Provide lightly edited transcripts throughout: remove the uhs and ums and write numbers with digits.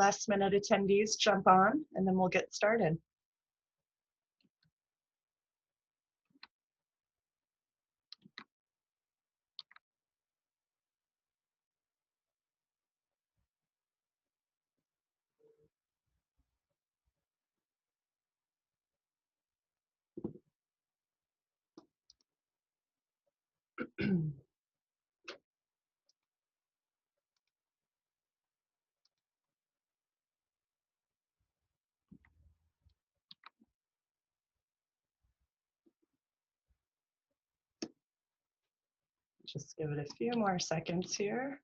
last minute attendees jump on, and then we'll get started. Just give it a few more seconds here.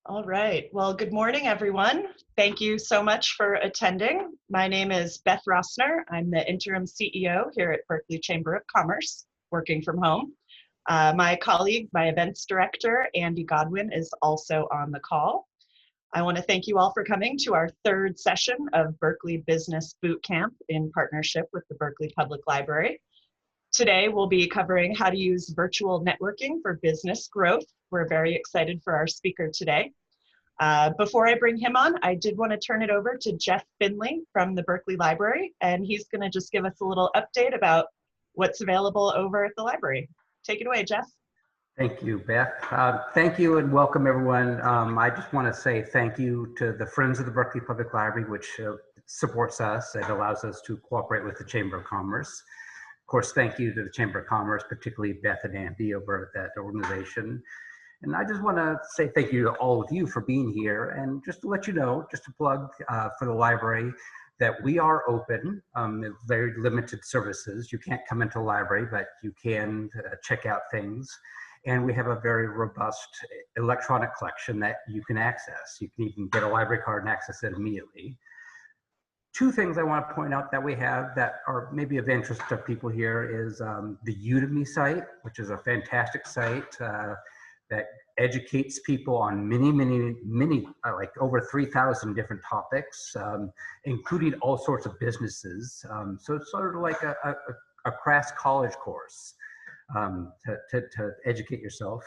All right, well, good morning, everyone. Thank you so much for attending. My name is Beth Rossner. I'm the interim CEO here at Berkeley Chamber of Commerce, working from home. My colleague, my events director, Andy Godwin, is also on the call. I want to thank you all for coming to our third session of Berkeley Business Bootcamp in partnership with the Berkeley Public Library. Today, we'll be covering how to use virtual networking for business growth. We're very excited for our speaker today. Before I bring him on, I did want to turn it over to Jeff Finley from the Berkeley Library, and he's going to just give us a little update about what's available over at the library. Take it away, Jeff. Thank you, Beth. Thank you and welcome, everyone. I just want to say thank you to the Friends of the Berkeley Public Library, which supports us and allows us to cooperate with the Chamber of Commerce. Of course, thank you to the Chamber of Commerce, particularly Beth and Andy over at that organization. And I just want to say thank you to all of you for being here. And just to let you know, just to plug for the library, that we are open, very limited services. You can't come into the library, but you can check out things. And we have a very robust electronic collection that you can access. You can even get a library card and access it immediately. Two things I want to point out that we have that are maybe of interest to people here is the Udemy site, which is a fantastic site that educates people on many, like over 3,000 different topics, including all sorts of businesses. So it's sort of like a crash college course to educate yourself.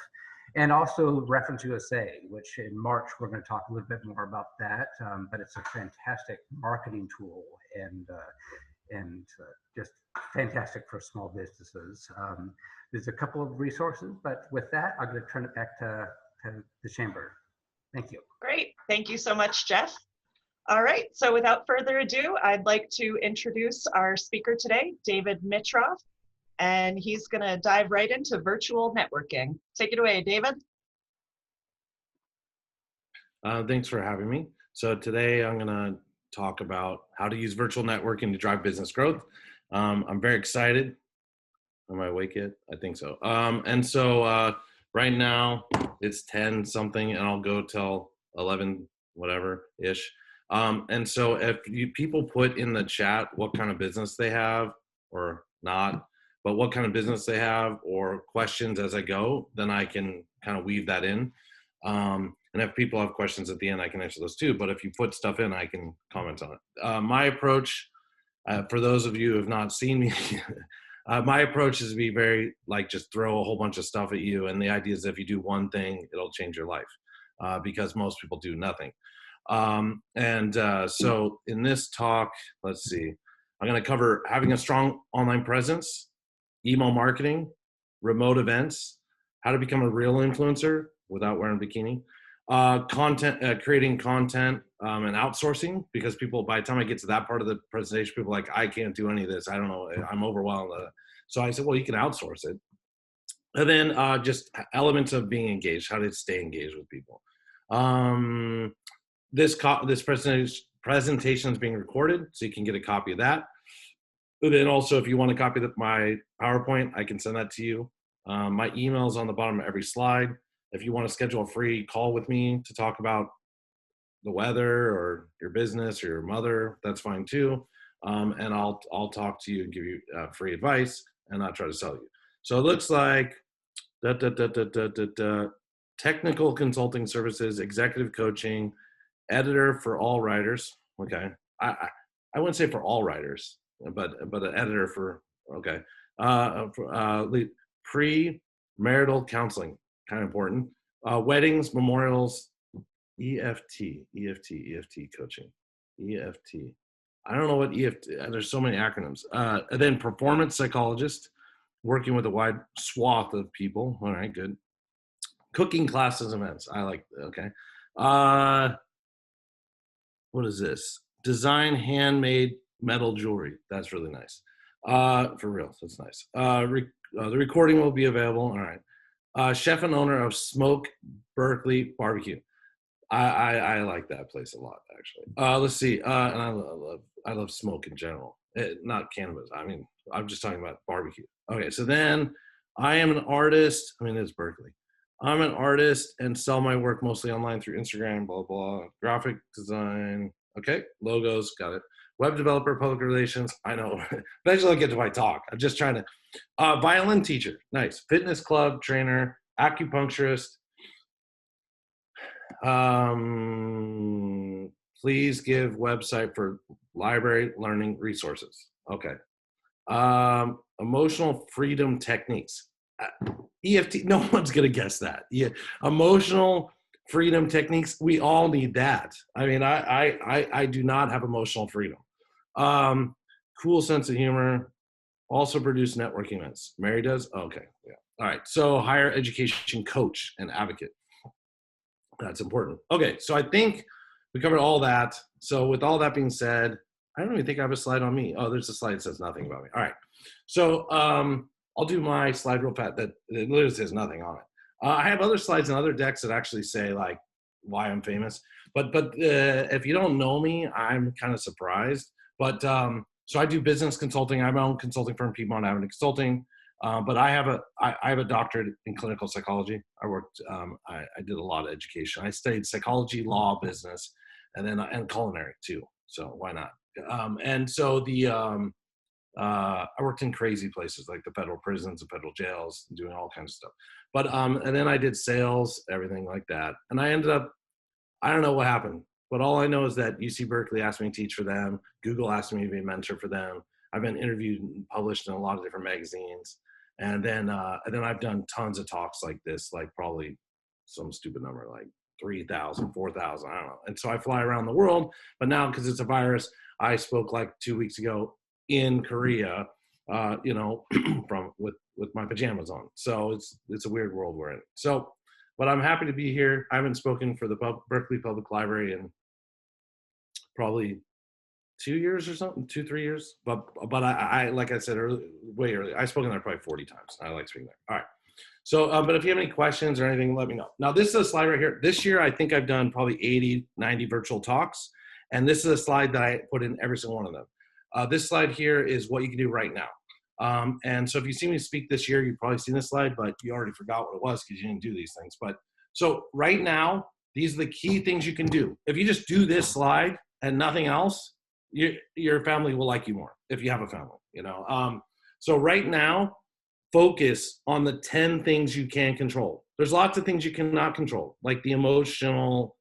And also Reference USA, which in March, we're going to talk a little bit more about that, but it's a fantastic marketing tool and just fantastic for small businesses. There's a couple of resources, but with that, I'm going to turn it back to the Chamber. Thank you. Great. Thank you so much, Jeff. All right, so without further ado, I'd like to introduce our speaker today, David Mitroff, and he's going to dive right into virtual networking. Take it away, David. Thanks for having me. So today I'm going to talk about how to use virtual networking to drive business growth. I'm very excited. Am I awake yet? I think so. And so right now it's 10 something and I'll go till 11 whatever-ish. And so if people put in the chat what kind of business they have or not, but what kind of business they have or questions as I go, then I can kind of weave that in. And if people have questions at the end, I can answer those too. But if you put stuff in, I can comment on it. My approach, for those of you who have not seen me, my approach is to be very just throw a whole bunch of stuff at you. And the idea is if you do one thing, it'll change your life because most people do nothing. So in this talk, let's see, I'm going to cover having a strong online presence, email marketing, remote events, how to become a real influencer without wearing a bikini, creating content and outsourcing, because people, by the time I get to that part of the presentation, people are like, I can't do any of this. I don't know. I'm overwhelmed. So I said, well, you can outsource it. And then just elements of being engaged, how to stay engaged with people. This presentation is being recorded, so you can get a copy of that. But then also, if you want a copy of my PowerPoint, I can send that to you. My email is on the bottom of every slide. If you want to schedule a free call with me to talk about the weather or your business or your mother, that's fine too. And I'll talk to you and give you free advice and not try to sell you. So it looks like technical consulting services, executive coaching, editor for all writers. Okay, I wouldn't say for all writers, but an editor for, okay. Pre-marital counseling, kind of important. Weddings, memorials, EFT coaching, EFT. I don't know what EFT, there's so many acronyms. And then performance psychologist, working with a wide swath of people. All right, good. Cooking classes, events. I like, okay. What is this? Design handmade metal jewelry. That's really nice. For real, that's nice. The recording will be available. All right. Chef and owner of Smoke Berkeley Barbecue. I like that place a lot, actually. Let's see. And I love smoke in general. Not cannabis. I mean, I'm just talking about barbecue. Okay, so then I am an artist. I mean, it's Berkeley. I'm an artist and sell my work mostly online through Instagram, blah, blah. Graphic design. Okay, logos, got it. Web developer, public relations. I know. Eventually I'll get to my talk. I'm just trying to. Violin teacher. Nice. Fitness club trainer, acupuncturist. Please give website for library learning resources. Okay. Emotional freedom techniques. EFT, no one's gonna guess that. Yeah, emotional freedom techniques. We all need that. I mean, I do not have emotional freedom. Cool sense of humor. Also produce networking events. Mary does. Okay, yeah. All right. So higher education coach and advocate. That's important. Okay, so I think we covered all that. So with all that being said, I don't even think I have a slide on me. Oh, there's a slide that says nothing about me. All right. So I'll do my slide real fast that it literally says nothing on it. I have other slides and other decks that actually say like why I'm famous. But if you don't know me, I'm kind of surprised. But so I do business consulting. I have my own consulting firm, Piedmont Avenue Consulting. But I have a doctorate in clinical psychology. I worked, I did a lot of education. I studied psychology, law, business, and culinary too. So why not? And so I worked in crazy places like the federal prisons, the federal jails, doing all kinds of stuff. But and then I did sales, everything like that. And I ended up, I don't know what happened, but all I know is that UC Berkeley asked me to teach for them. Google asked me to be a mentor for them. I've been interviewed and published in a lot of different magazines. And then I've done tons of talks like this, like probably some stupid number, like 3,000, 4,000, I don't know. And so I fly around the world, but now because it's a virus, I spoke like 2 weeks ago in Korea, from with my pajamas on. So it's a weird world we're in. So, but I'm happy to be here. I haven't spoken for the Berkeley Public Library in probably 2 years or something, 2-3 years. But I like I said way earlier, I've spoken there probably 40 times. I like speaking there. All right. So, but if you have any questions or anything, let me know. Now, this is a slide right here. This year, I think I've done probably 80, 90 virtual talks. And this is a slide that I put in every single one of them. This slide here is what you can do right now. And so if you see me speak this year, you've probably seen this slide, but you already forgot what it was because you didn't do these things. But so right now, these are the key things you can do. If you just do this slide and nothing else, your family will like you more if you have a family, So right now, focus on the 10 things you can control. There's lots of things you cannot control, like the emotional,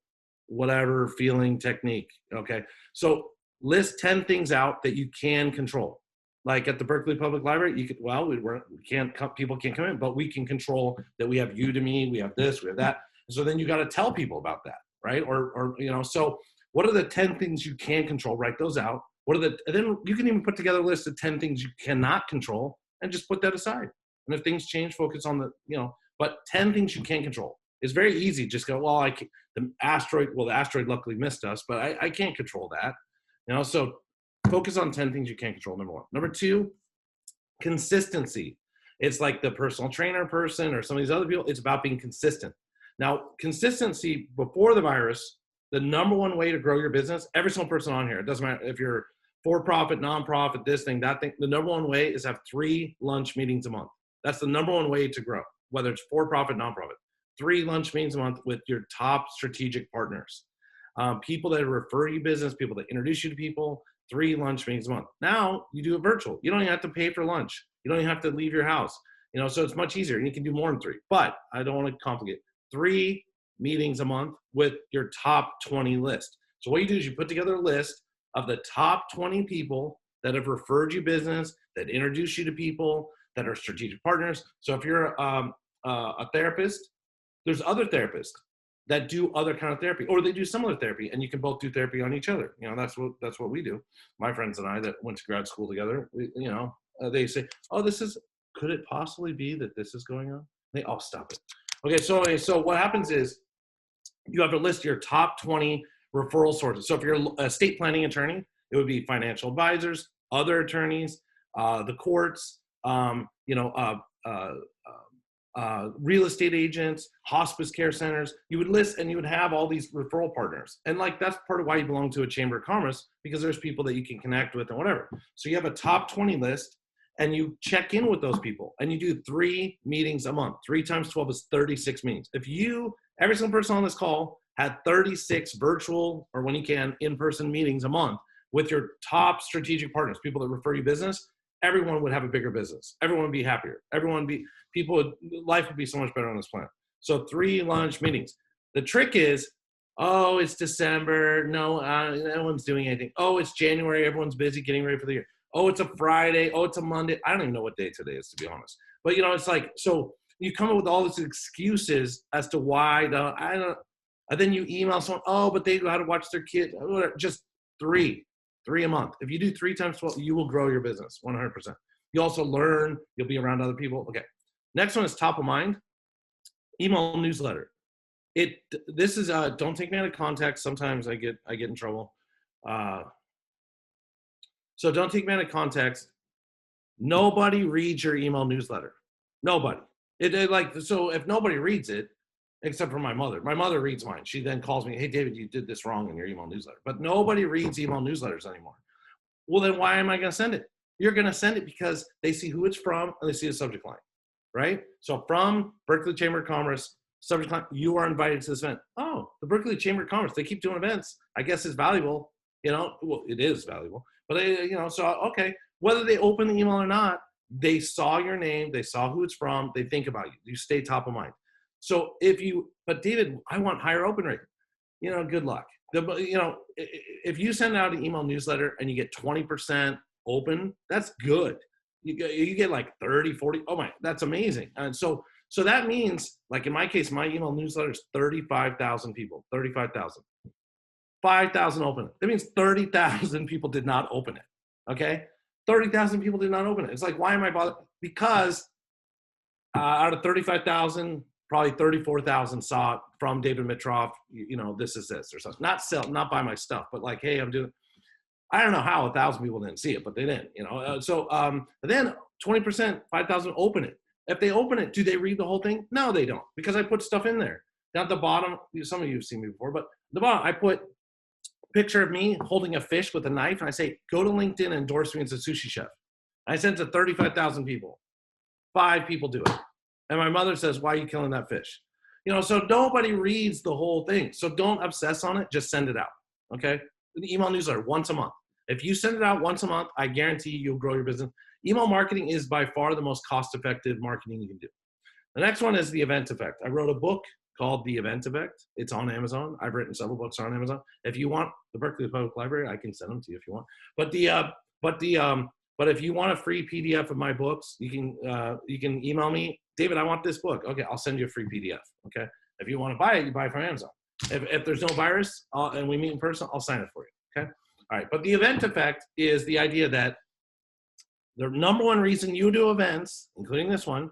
whatever feeling technique. Okay. So list 10 things out that you can control. Like at the Berkeley Public Library, people can't come in, but we can control that we have Udemy, we have this, we have that. So then you got to tell people about that, right? Or so what are the 10 things you can control? Write those out. And then you can even put together a list of 10 things you cannot control and just put that aside. And if things change, focus on but 10 things you can control. It's very easy. Just go, the asteroid luckily missed us, but I can't control that. So focus on 10 things you can't control, number one. Number two, consistency. It's like the personal trainer person or some of these other people. It's about being consistent. Now, consistency before the virus, the number one way to grow your business, every single person on here, it doesn't matter if you're for-profit, nonprofit, this thing, that thing, the number one way is have 3 lunch meetings a month. That's the number one way to grow, whether it's for-profit, nonprofit. 3 lunch meetings a month with your top strategic partners. People that refer you business, people that introduce you to people, 3 lunch meetings a month. Now you do it virtual. You don't even have to pay for lunch. You don't even have to leave your house. So it's much easier. You can do more than 3, but I don't want to complicate. 3 meetings a month with your top 20 list. So what you do is you put together a list of the top 20 people that have referred you business, that introduce you to people, that are strategic partners. So if you're a therapist, there's other therapists that do other kind of therapy, or they do similar therapy, and you can both do therapy on each other. That's what we do. My friends and I that went to grad school together, they say, oh, could it possibly be that this is going on? Stop it. Okay, so what happens is you have to list your top 20 referral sources. So if you're a estate planning attorney, it would be financial advisors, other attorneys, the courts, real estate agents, hospice care centers. You would list and you would have all these referral partners. And that's part of why you belong to a chamber of commerce, because there's people that you can connect with and whatever. So you have a top 20 list and you check in with those people and you do 3 meetings a month. 3 times 12 is 36 meetings. If every single person on this call had 36 virtual, or when you can, in-person meetings a month with your top strategic partners, people that refer you business, everyone would have a bigger business. Everyone would be happier. Life would be so much better on this planet. So 3 lunch meetings. The trick is, oh, it's December. No, no one's doing anything. Oh, it's January. Everyone's busy getting ready for the year. Oh, it's a Friday. Oh, it's a Monday. I don't even know what day today is, to be honest. But it's like, so you come up with all these excuses as to why and then you email someone, oh, but they know how to watch their kid. Just 3 a month. If you do 3 times 12, you will grow your business 100%. You also learn, you'll be around other people. Okay. Next one is top of mind, email newsletter. This is don't take me out of context. Sometimes I get in trouble. So don't take me out of context. Nobody reads your email newsletter. Nobody. So if nobody reads it, except for my mother reads mine. She then calls me, hey, David, you did this wrong in your email newsletter. But nobody reads email newsletters anymore. Well, then why am I going to send it? You're going to send it because they see who it's from and they see the subject line, right? So from Berkeley Chamber of Commerce, subject line, you are invited to this event. Oh, the Berkeley Chamber of Commerce, they keep doing events. I guess it's valuable. Well, it is valuable. But, so, okay, whether they open the email or not, they saw your name, they saw who it's from, they think about you. You stay top of mind. So but David, I want higher open rate. Good luck. If you send out an email newsletter and you get 20% open, that's good. You get like 30, 40. Oh my, that's amazing. And so that means, like in my case, my email newsletter is 35,000 people, 35,000. 5,000 open it. That means 30,000 people did not open it. Okay? 30,000 people did not open it. It's like, why am I bothered? Because out of 35,000, probably 34,000 saw it from David Mitroff, this is this or something. Not buy my stuff, but like, hey, I'm doing, I don't know how 1,000 people didn't see it, but they didn't, then 20%, 5,000 open it. If they open it, do they read the whole thing? No, they don't, because I put stuff in there. Down at the bottom, some of you have seen me before, but at the bottom, I put a picture of me holding a fish with a knife, and I say, go to LinkedIn and endorse me as a sushi chef. I sent it to 35,000 people. 5 people do it. And my mother says, why are you killing that fish? So nobody reads the whole thing. So don't obsess on it. Just send it out. Okay? The email newsletter once a month. If you send it out once a month, I guarantee you'll grow your business. Email marketing is by far the most cost-effective marketing you can do. The next one is the event effect. I wrote a book called The Event Effect. It's on Amazon. I've written several books on Amazon. If you want the Berkeley Public Library, I can send them to you if you want. But if you want a free PDF of my books, you can email me, David, I want this book. Okay, I'll send you a free PDF. Okay, if you want to buy it, you buy it from Amazon. If there's no virus and we meet in person, I'll sign it for you. Okay, all right. But the event effect is the idea that the number one reason you do events, including this one,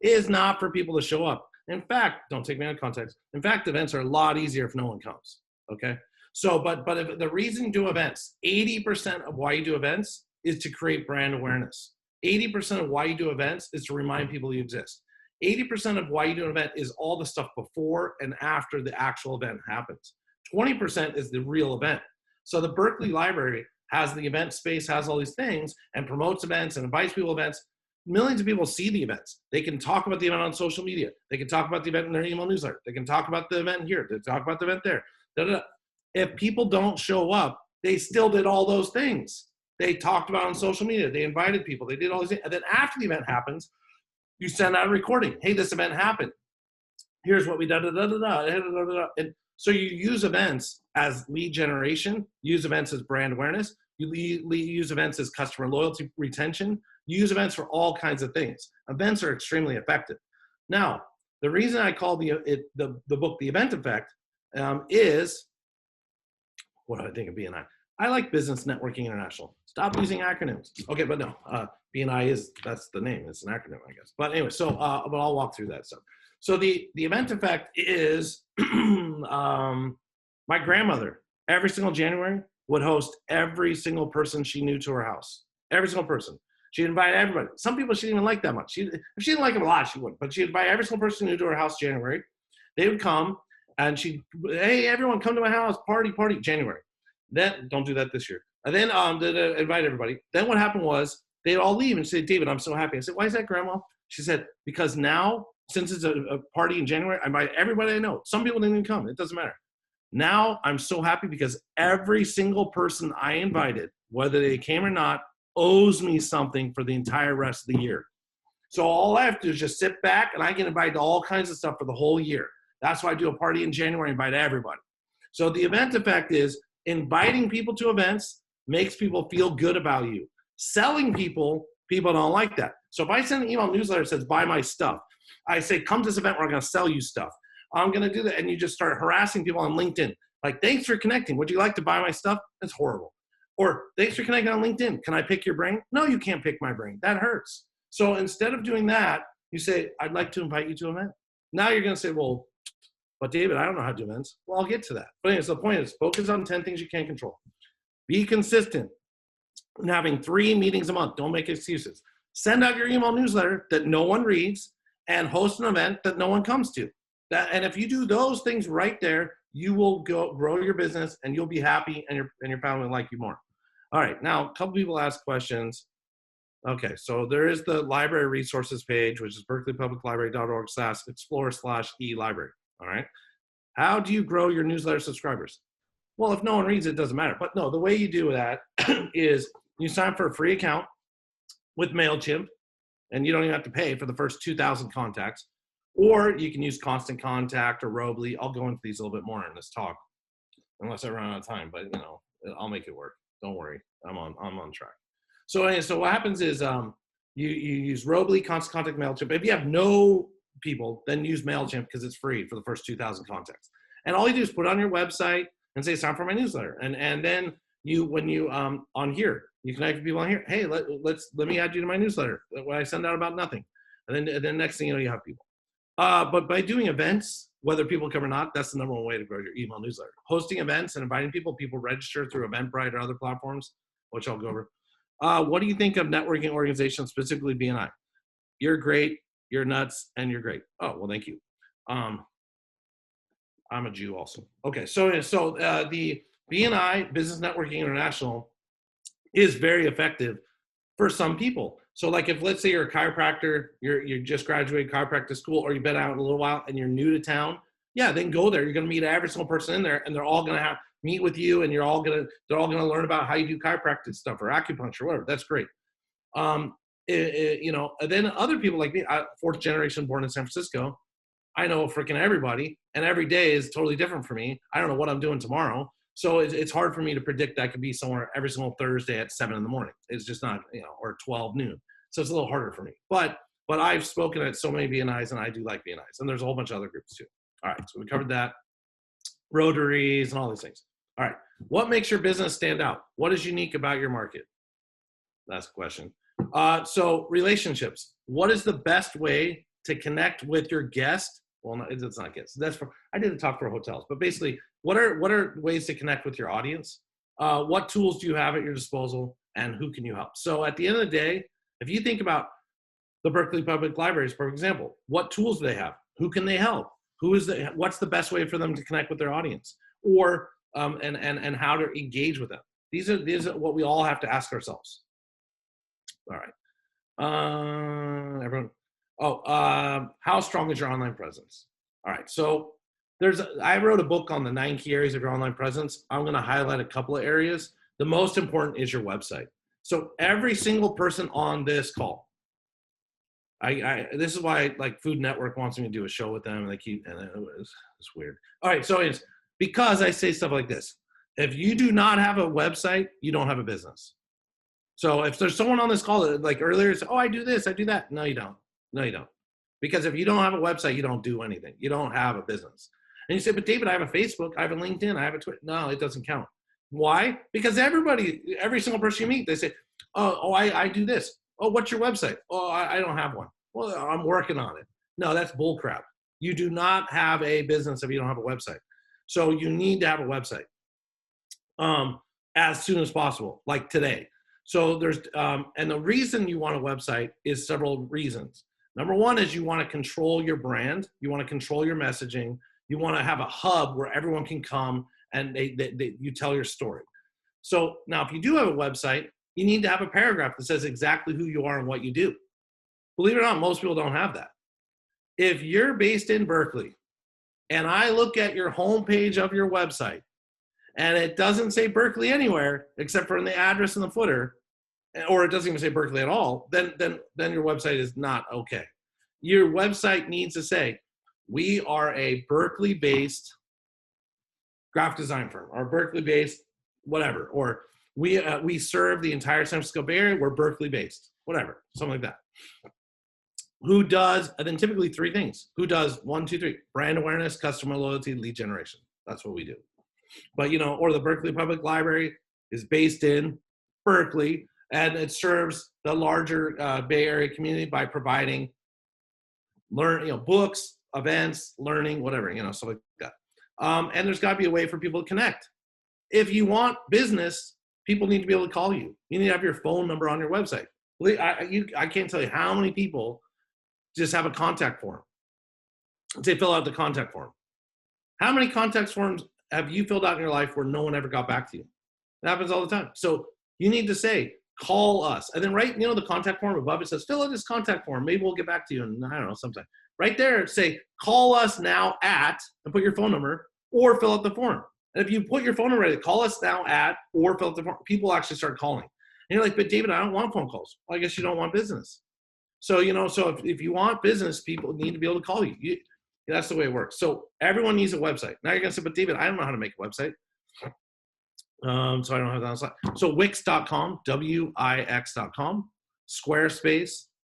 is not for people to show up. In fact, don't take me out of context. In fact, events are a lot easier if no one comes. Okay, so but if the reason you do events, 80% of why you do events is to create brand awareness. 80% of why you do events is to remind people you exist. 80% of why you do an event is all the stuff before and after the actual event happens. 20% is the real event. So the Berkeley Library has the event space, has all these things, and promotes events and invites people to events. Millions of people see the events. They can talk about the event on social media. They can talk about the event in their email newsletter. They can talk about the event here. They talk about the event there. Da-da-da. If people don't show up, they still did all those things. They talked about it on social media. They invited people. They did all these things. And then after the event happens, you send out a recording. Hey, this event happened. Here's what we did. And so you use events as lead generation, use events as brand awareness, you use events as customer loyalty retention, You use events for all kinds of things. Events are extremely effective. Now, the reason I call the book The Event Effect is, what do I think of BNI? I like Business Networking International. Stop using acronyms. Okay, but no, BNI that's the name. It's an acronym, I guess. But anyway, so but I'll walk through that stuff. So the event effect is my grandmother every single January would host every single person she knew to her house. Every single person. She'd invite everybody. Some people she didn't even like that much. If she didn't like them a lot, she wouldn't. But she'd invite every single person she knew to her house January. They would come and hey, everyone come to my house, party, January. Then, don't do that this year. And then invite everybody. Then what happened was they'd all leave and say, David, I'm so happy. I said, why is that, Grandma? She said, because now, since it's a party in January, I invite everybody I know. Some people didn't even come. It doesn't matter. Now I'm so happy because every single person I invited, whether they came or not, owes me something for the entire rest of the year. So all I have to do is just sit back and I get invited to all kinds of stuff for the whole year. That's why I do a party in January, invite everybody. So the event effect is inviting people to events makes people feel good about you. Selling people don't like that. So if I send an email newsletter that says, buy my stuff, I say, come to this event where I'm going to sell you stuff. I'm going to do that. And you just start harassing people on LinkedIn. Like, thanks for connecting. Would you like to buy my stuff? That's horrible. Or thanks for connecting on LinkedIn. Can I pick your brain? No, you can't pick my brain. That hurts. So instead of doing that, you say, I'd like to invite you to an event. Now you're going to say, well, but David, I don't know how to do events. Well, I'll get to that. But anyways, the point is focus on 10 things you can't control. Be consistent in having 3 meetings a month. Don't make excuses. Send out your email newsletter that no one reads and host an event that no one comes to. And if you do those things right there, you will grow your business and you'll be happy and your family will like you more. All right, now a couple people ask questions. Okay, so there is the library resources page, which is berkeleypubliclibrary.org/explore/e-library. All right, how do you grow your newsletter subscribers? Well, if no one reads it, it doesn't matter. But no, the way you do that is you sign up for a free account with MailChimp, and you don't even have to pay for the first 2,000 contacts. Or you can use Constant Contact or Robly. I'll go into these a little bit more in this talk, unless I run out of time. But you know, I'll make it work. Don't worry, I'm on track. So what happens is you use Robly, Constant Contact, MailChimp. If you have no people, then use MailChimp because it's free for the first 2,000 contacts. And all you do is put it on your website and say sign up for my newsletter. And then when you on here, you connect with people on here. Hey, let me add you to my newsletter when I send out about nothing. And then next thing you know, you have people. But by doing events, whether people come or not, that's the number one way to grow your email newsletter. Hosting events and inviting people register through Eventbrite or other platforms, which I'll go over. What do you think of networking organizations, specifically BNI? You're great, you're nuts, and you're great. Oh, well, thank you. I'm a Jew also. Okay, so the BNI, Business Networking International, is very effective for some people. So like if, let's say you're a chiropractor, you just graduated chiropractic school, or you've been out a little while and you're new to town, yeah, then go there. You're going to meet every single person in there and they're all going to meet with you and they're all going to learn about how you do chiropractic stuff or acupuncture, whatever. That's great. And then other people like me, 4th generation born in San Francisco, I know freaking everybody and every day is totally different for me. I don't know what I'm doing tomorrow. So it's hard for me to predict that I could be somewhere every single Thursday at 7 a.m. It's just not, or 12 noon. So it's a little harder for me. But I've spoken at so many BNIs and I do like BNIs. And there's a whole bunch of other groups too. All right, so we covered that. Rotaries and all these things. All right, what makes your business stand out? What is unique about your market? That's the question. So relationships. What is the best way to connect with your guest? Well, no, it's not guests. I did a talk for hotels, but basically, what are ways to connect with your audience? What tools do you have at your disposal, and who can you help? So at the end of the day, if you think about the Berkeley Public Libraries, for example, what tools do they have? Who can they help? What's the best way for them to connect with their audience, or and how to engage with them? These are what we all have to ask ourselves. All right, everyone. How strong is your online presence? All right, so I wrote a book on the 9 key areas of your online presence. I'm going to highlight a couple of areas. The most important is your website. So every single person on this call, this is why like Food Network wants me to do a show with them, and it's weird. All right, so it's because I say stuff like this. If you do not have a website, you don't have a business. So if there's someone on this call that like earlier said, oh, I do this, I do that. No, you don't. No, you don't. Because if you don't have a website, you don't do anything. You don't have a business. And you say, but David, I have a Facebook, I have a LinkedIn, I have a Twitter. No, it doesn't count. Why? Because every single person you meet, they say, I do this. Oh, what's your website? Oh, I don't have one. Well, I'm working on it. No, that's bull crap. You do not have a business if you don't have a website. So you need to have a website as soon as possible, like today. So there's, and the reason you want a website is several reasons. Number one is you want to control your brand. You want to control your messaging. You want to have a hub where everyone can come and you tell your story. So now if you do have a website, you need to have a paragraph that says exactly who you are and what you do. Believe it or not, most people don't have that. If you're based in Berkeley and I look at your homepage of your website and it doesn't say Berkeley anywhere except for in the address in the footer, or it doesn't even say Berkeley at all, then your website is not okay. Your website needs to say, we are a Berkeley-based graphic design firm, or Berkeley-based whatever, or we serve the entire San Francisco Bay Area, we're Berkeley-based, whatever, something like that. Who does, and then typically three things. Who does 1, 2, 3, brand awareness, customer loyalty, lead generation. That's what we do. But, or the Berkeley Public Library is based in Berkeley, and it serves the larger Bay Area community by providing books, events, learning, whatever, stuff like that. And there's got to be a way for people to connect. If you want business, people need to be able to call you. You need to have your phone number on your website. I can't tell you how many people just have a contact form. Say, fill out the contact form. How many contact forms have you filled out in your life where no one ever got back to you? It happens all the time. So you need to say, call us. And then the contact form above it says, fill out this contact form. Maybe we'll get back to you in, I don't know, sometime. Right there, say, call us now at, and put your phone number, or fill out the form. And if you put your phone number, call us now at, or fill out the form, people actually start calling. And you're like, but David, I don't want phone calls. Well, I guess you don't want business. So, so if you want business, people need to be able to call you. That's the way it works. So everyone needs a website. Now you're going to say, but David, I don't know how to make a website. So I don't have that on slide. So Wix.com, Wix.com, Squarespace.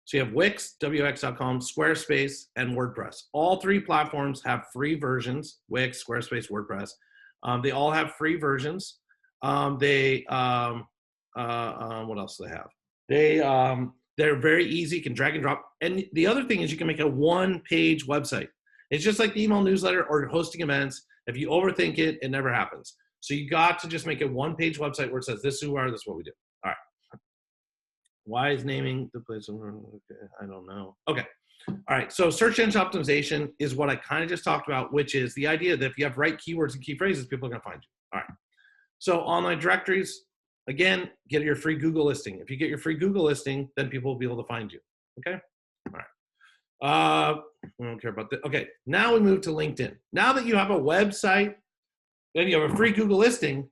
So you have Wix, Wix.com, Squarespace, and WordPress. All three platforms have free versions, Wix, Squarespace, WordPress. They all have free versions. What else do they have? They're very easy, you can drag and drop. And the other thing is you can make a one-page website. It's just like the email newsletter or hosting events. If you overthink it, it never happens. So you got to just make a one-page website where it says, this is who we are, this is what we do. All right. Why is naming the place? Okay, I don't know. Okay. All right. So search engine optimization is what I kind of just talked about, which is the idea that if you have right keywords and key phrases, people are going to find you. All right. So online directories, again, get your free Google listing. If you get your free Google listing, then people will be able to find you. Okay. All right. I don't care about that. Okay. Now we move to LinkedIn. Now that you have a website, then you have a free Google listing,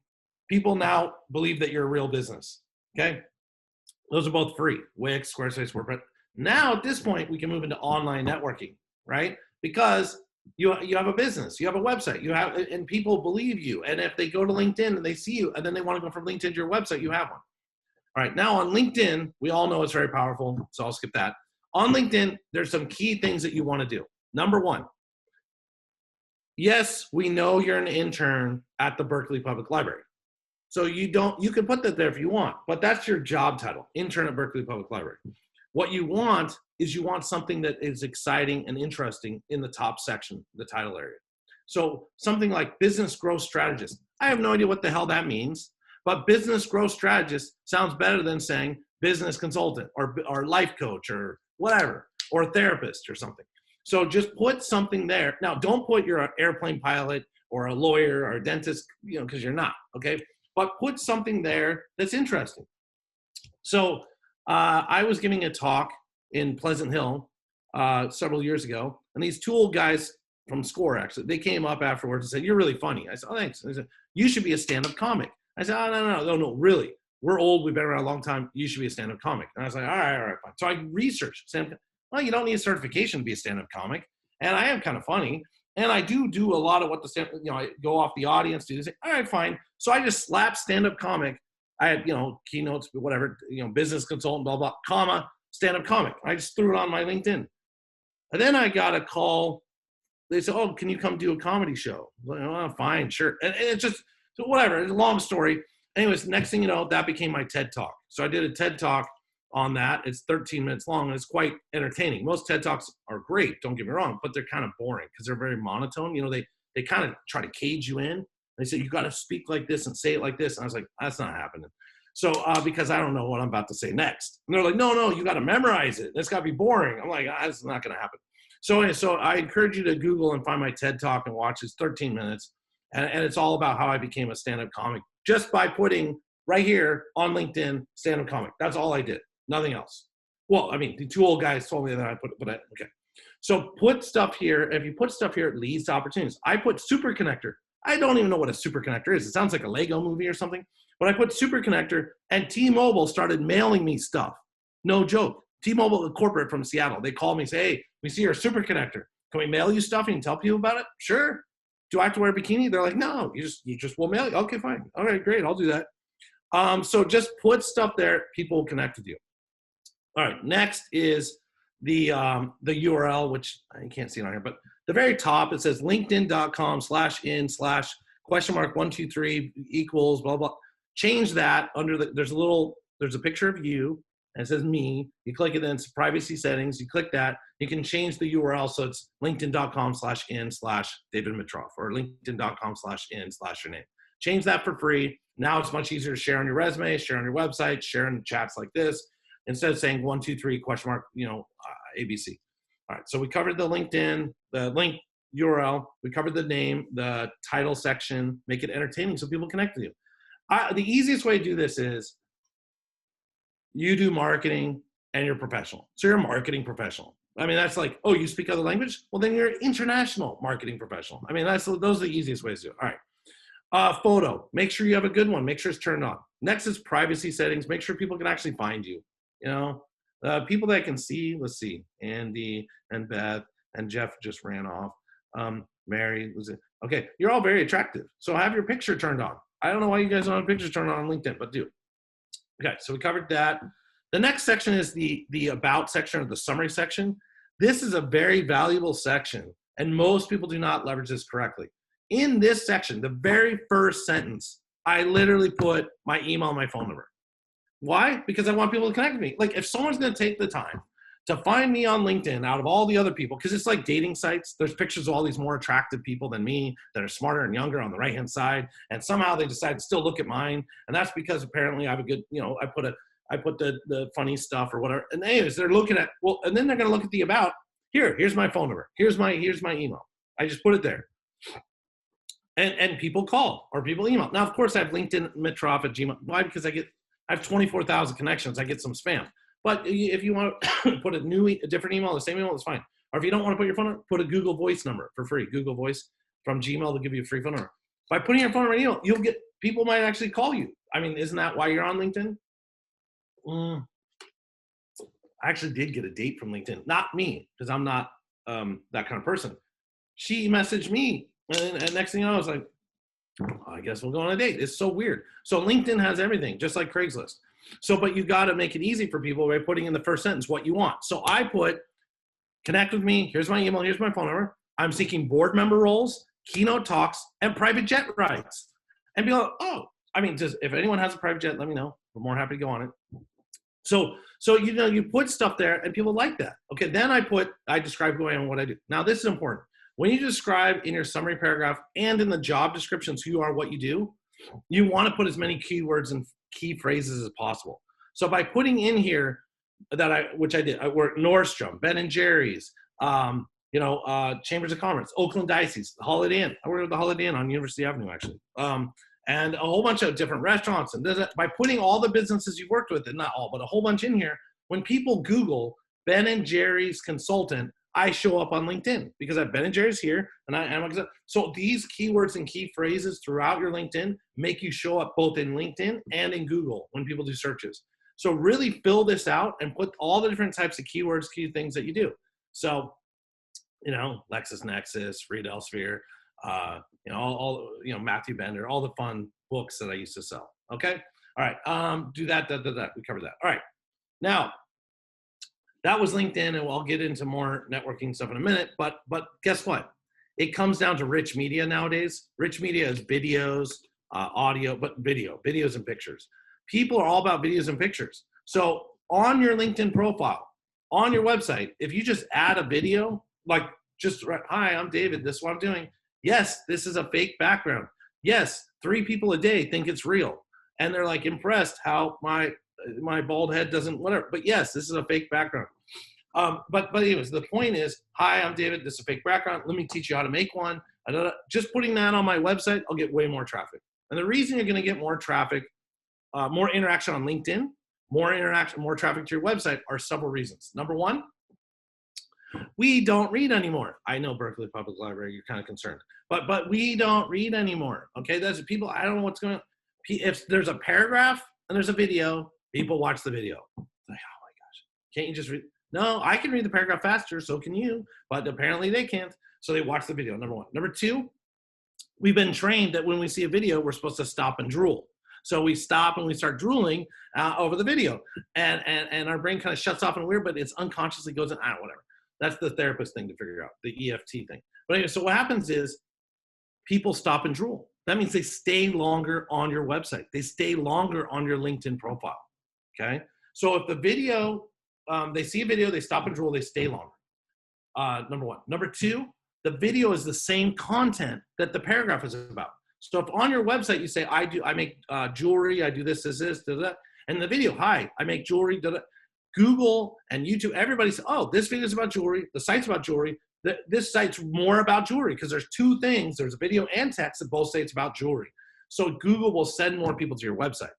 people now believe that you're a real business. Okay. Those are both free. Wix, Squarespace, WordPress. Now at this point, we can move into online networking, right? Because you have a business, you have a website, and people believe you. And if they go to LinkedIn and they see you, and then they want to go from LinkedIn to your website, you have one. All right, now on LinkedIn, we all know it's very powerful, so I'll skip that. On LinkedIn, there's some key things that you want to do. Number one, yes, we know you're an intern at the Berkeley Public Library. So you can put that there if you want, but that's your job title, intern at Berkeley Public Library. What you want is you want something that is exciting and interesting in the top section, the title area. So something like business growth strategist. I have no idea what the hell that means, but business growth strategist sounds better than saying business consultant or life coach or whatever, or therapist or something. So just put something there. Now, don't put you're an airplane pilot or a lawyer or a dentist, because you're not, okay? But put something there that's interesting. So I was giving a talk in Pleasant Hill several years ago, and these two old guys from SCORE, actually, they came up afterwards and said, "You're really funny." I said, "Oh, thanks." And they said, "You should be a stand-up comic." I said, "Oh, no, really. We're old. We've been around a long time. You should be a stand-up comic." And I was like, all right, fine. So I researched stand-up. Well, you don't need a certification to be a stand-up comic, and I am kind of funny. And I do a lot of what I go off the audience, do this. All right, fine. So I just slapped stand-up comic I had, keynotes, whatever, business consultant, blah, blah, comma, stand-up comic. I just threw it on my LinkedIn. And then I got a call. They said, oh, can you come do a comedy show? I'm like, oh, fine, sure. And it's just, so whatever, it's a long story. Anyways, next thing you know, that became my TED Talk. So I did a TED Talk on that. It's 13 minutes long, and it's quite entertaining. Most TED Talks are great, don't get me wrong, but they're kind of boring because they're very monotone. They kind of try to cage you in. They say, you got to speak like this and say it like this. And I was like, that's not happening. So because I don't know what I'm about to say next. And they're like, no, you got to memorize it. It's got to be boring. I'm like, that's not going to happen. So I encourage you to Google and find my TED Talk and watch. It's 13 minutes. And it's all about how I became a stand-up comic just by putting right here on LinkedIn, stand-up comic. That's all I did. Nothing else. Well, I mean, the two old guys told me that I put it, but okay. So put stuff here. If you put stuff here, it leads to opportunities. I put super connector. I don't even know what a super connector is. It sounds like a Lego movie or something. But I put super connector, and T-Mobile started mailing me stuff. No joke. T-Mobile, a corporate from Seattle, they called me and say, hey, we see your super connector. Can we mail you stuff and you can tell people about it? Sure. Do I have to wear a bikini? They're like, no, you just will mail it. Okay, fine. All right, great. I'll do that. So just put stuff there. People will connect with you. All right. Next is the URL, which I can't see it on here, but the very top, it says linkedin.com/in/?123 equals blah, blah. Change that under there's a picture of you and it says me. You click it, then it's privacy settings. You click that. You can change the URL. So it's linkedin.com/in/David Mitroff or linkedin.com/in/your name. Change that for free. Now it's much easier to share on your resume, share on your website, share in chats like this, instead of saying 123 ? ABC. All right. So we covered the LinkedIn, the link URL. We covered the name, the title section, make it entertaining so people connect with you. The easiest way to do this is you do marketing and you're professional. So you're a marketing professional. I mean, that's like, oh, you speak other language? Well, then you're an international marketing professional. I mean, those are the easiest ways to do it. All right. Photo, make sure you have a good one. Make sure it's turned on. Next is privacy settings. Make sure people can actually find you. People that can see, let's see, Andy and Beth and Jeff just ran off. Mary was it. Okay, you're all very attractive. So have your picture turned on. I don't know why you guys don't have pictures turned on LinkedIn, but do. Okay, so we covered that. The next section is the about section or the summary section. This is a very valuable section, and most people do not leverage this correctly. In this section, the very first sentence, I literally put my email and my phone number. Why? Because I want people to connect with me. Like if someone's going to take the time to find me on LinkedIn out of all the other people, because it's like dating sites, there's pictures of all these more attractive people than me that are smarter and younger on the right-hand side. And somehow they decide to still look at mine. And that's because apparently I have a good, I put the funny stuff or whatever. And anyways, they're looking at, well, and then they're going to look at the about. Here's my phone number. Here's my email. I just put it there. And people call or people email. Now, of course, I have LinkedIn Mitroff at Gmail. Why? Because I have 24,000 connections. I get some spam. But if you want to put a different email, the same email, it's fine. Or if you don't want to put your phone number, put a Google Voice number for free. Google Voice from Gmail will give you a free phone number. By putting your phone number in email, people might actually call you. I mean, isn't that why you're on LinkedIn? I actually did get a date from LinkedIn. Not me, because I'm not that kind of person. She messaged me. And next thing I was like, I guess we'll go on a date. It's so weird. So LinkedIn has everything, just like Craigslist. So, but you got to make it easy for people by putting in the first sentence what you want. So I put, connect with me. Here's my email. Here's my phone number. I'm seeking board member roles, keynote talks, and private jet rides. And be like, oh, I mean, if anyone has a private jet, let me know. We're more happy to go on it. So you put stuff there and people like that. Okay, then I describe who I am and what I do. Now, this is important. When you describe in your summary paragraph and in the job descriptions who you are, what you do, you want to put as many keywords and key phrases as possible. So by putting in here which I did, I worked Nordstrom, Ben & Jerry's, Chambers of Commerce, Oakland Dicey's, the Holiday Inn. I worked with the Holiday Inn on University Avenue, actually. And a whole bunch of different restaurants. And by putting all the businesses you worked with, and not all, but a whole bunch in here, when people Google Ben & Jerry's consultant, I show up on LinkedIn because I have Ben & Jerry's here. So these keywords and key phrases throughout your LinkedIn make you show up both in LinkedIn and in Google when people do searches. So really fill this out and put all the different types of keywords, key things that you do. So, LexisNexis, Reed Elsevier, Matthew Bender, all the fun books that I used to sell. Okay. All right, do that. We covered that. All right, now that was LinkedIn, and I'll get into more networking stuff in a minute. But guess what? It comes down to rich media nowadays. Rich media is videos, audio, but videos and pictures. People are all about videos and pictures. So on your LinkedIn profile, on your website, if you just add a video, like just, hi, I'm David, this is what I'm doing. Yes, this is a fake background. Yes, 3 people a day think it's real. And they're like impressed how my bald head doesn't, whatever. But yes, this is a fake background. But anyways, the point is, hi, I'm David, this is a fake background. Let me teach you how to make one. Just putting that on my website, I'll get way more traffic. And the reason you're gonna get more traffic, more interaction on LinkedIn, more traffic to your website are several reasons. Number one, we don't read anymore. I know Berkeley Public Library, you're kind of concerned, but we don't read anymore. Okay, that's people, I don't know what's going on. If there's a paragraph and there's a video, people watch the video. Like, oh my gosh, can't you just read? No, I can read the paragraph faster, so can you, but apparently they can't. So they watch the video, number one. Number two, we've been trained that when we see a video, we're supposed to stop and drool. So we stop and we start drooling over the video, and our brain kind of shuts off and weird, but it's unconsciously goes in, whatever. That's the therapist thing to figure out, the EFT thing. But anyway, so what happens is people stop and drool. That means they stay longer on your website. They stay longer on your LinkedIn profile, okay? So if the video, they see a video, they stop and drool, they stay longer, number one. Number two, the video is the same content that the paragraph is about. So if on your website you say, I make jewelry, I do this, that, and the video, hi, I make jewelry, Google and YouTube, everybody says, oh, this video is about jewelry, the site's about jewelry, this site's more about jewelry, because there's 2 things, there's a video and text that both say it's about jewelry. So Google will send more people to your website.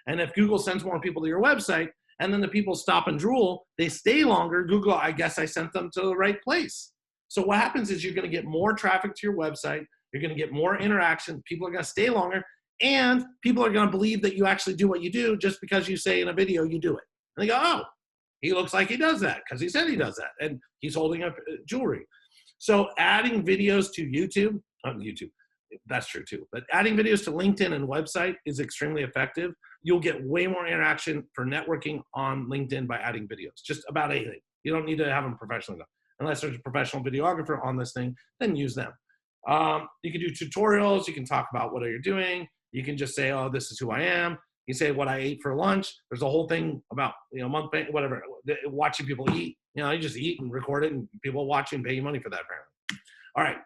And if Google sends more people to your website, and then the people stop and drool, they stay longer, Google, I guess I sent them to the right place. So what happens is you're gonna get more traffic to your website, you're gonna get more interaction, people are gonna stay longer, and people are gonna believe that you actually do what you do just because you say in a video you do it. And they go, oh, he looks like he does that because he said he does that, and he's holding up jewelry. So adding videos to YouTube, that's true too, but adding videos to LinkedIn and website is extremely effective. You'll get way more interaction for networking on LinkedIn by adding videos, just about anything. You don't need to have them professionally done. Unless there's a professional videographer on this thing, then use them. You can do tutorials, you can talk about what you're doing, you can just say, oh, this is who I am. You say what I ate for lunch. There's a whole thing about, mukbang, whatever, watching people eat. You just eat and record it, and people watch and pay you money for that, apparently. All right.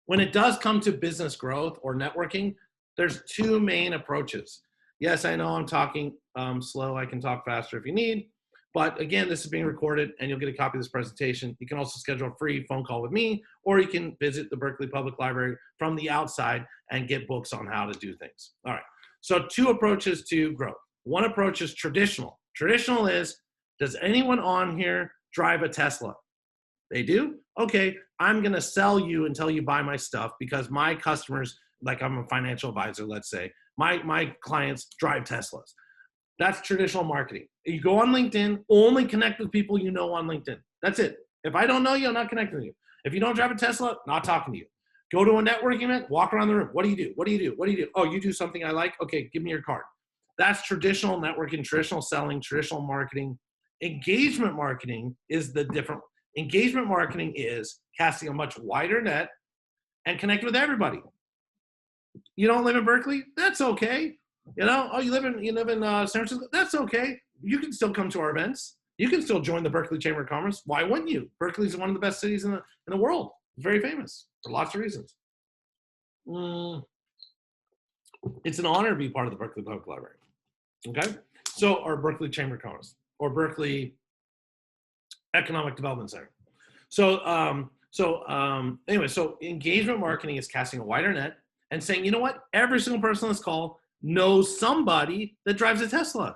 When it does come to business growth or networking, there's 2 main approaches. Yes, I know I'm talking slow. I can talk faster if you need. But again, this is being recorded, and you'll get a copy of this presentation. You can also schedule a free phone call with me, or you can visit the Berkeley Public Library from the outside and get books on how to do things. All right. So 2 approaches to growth. One approach is traditional. Traditional is, does anyone on here drive a Tesla? They do? Okay, I'm gonna sell you until you buy my stuff because my customers, like I'm a financial advisor, let's say, my clients drive Teslas. That's traditional marketing. You go on LinkedIn, only connect with people you know on LinkedIn. That's it. If I don't know you, I'm not connecting with you. If you don't drive a Tesla, not talking to you. Go to a networking event, walk around the room. What do you do? What do you do? What do you do? Oh, you do something I like? Okay, give me your card. That's traditional networking, traditional selling, traditional marketing. Engagement marketing is the different. Engagement marketing is casting a much wider net and connect with everybody. You don't live in Berkeley? That's okay. Oh, you live in San Francisco? That's okay. You can still come to our events. You can still join the Berkeley Chamber of Commerce. Why wouldn't you? Berkeley is one of the best cities in the world. It's very famous for lots of reasons. It's an honor to be part of the Berkeley Public Library. Okay? So, our Berkeley Chamber of Commerce, or Berkeley Economic Development Center. So anyway, so engagement marketing is casting a wider net and saying, you know what? Every single person on this call knows somebody that drives a Tesla.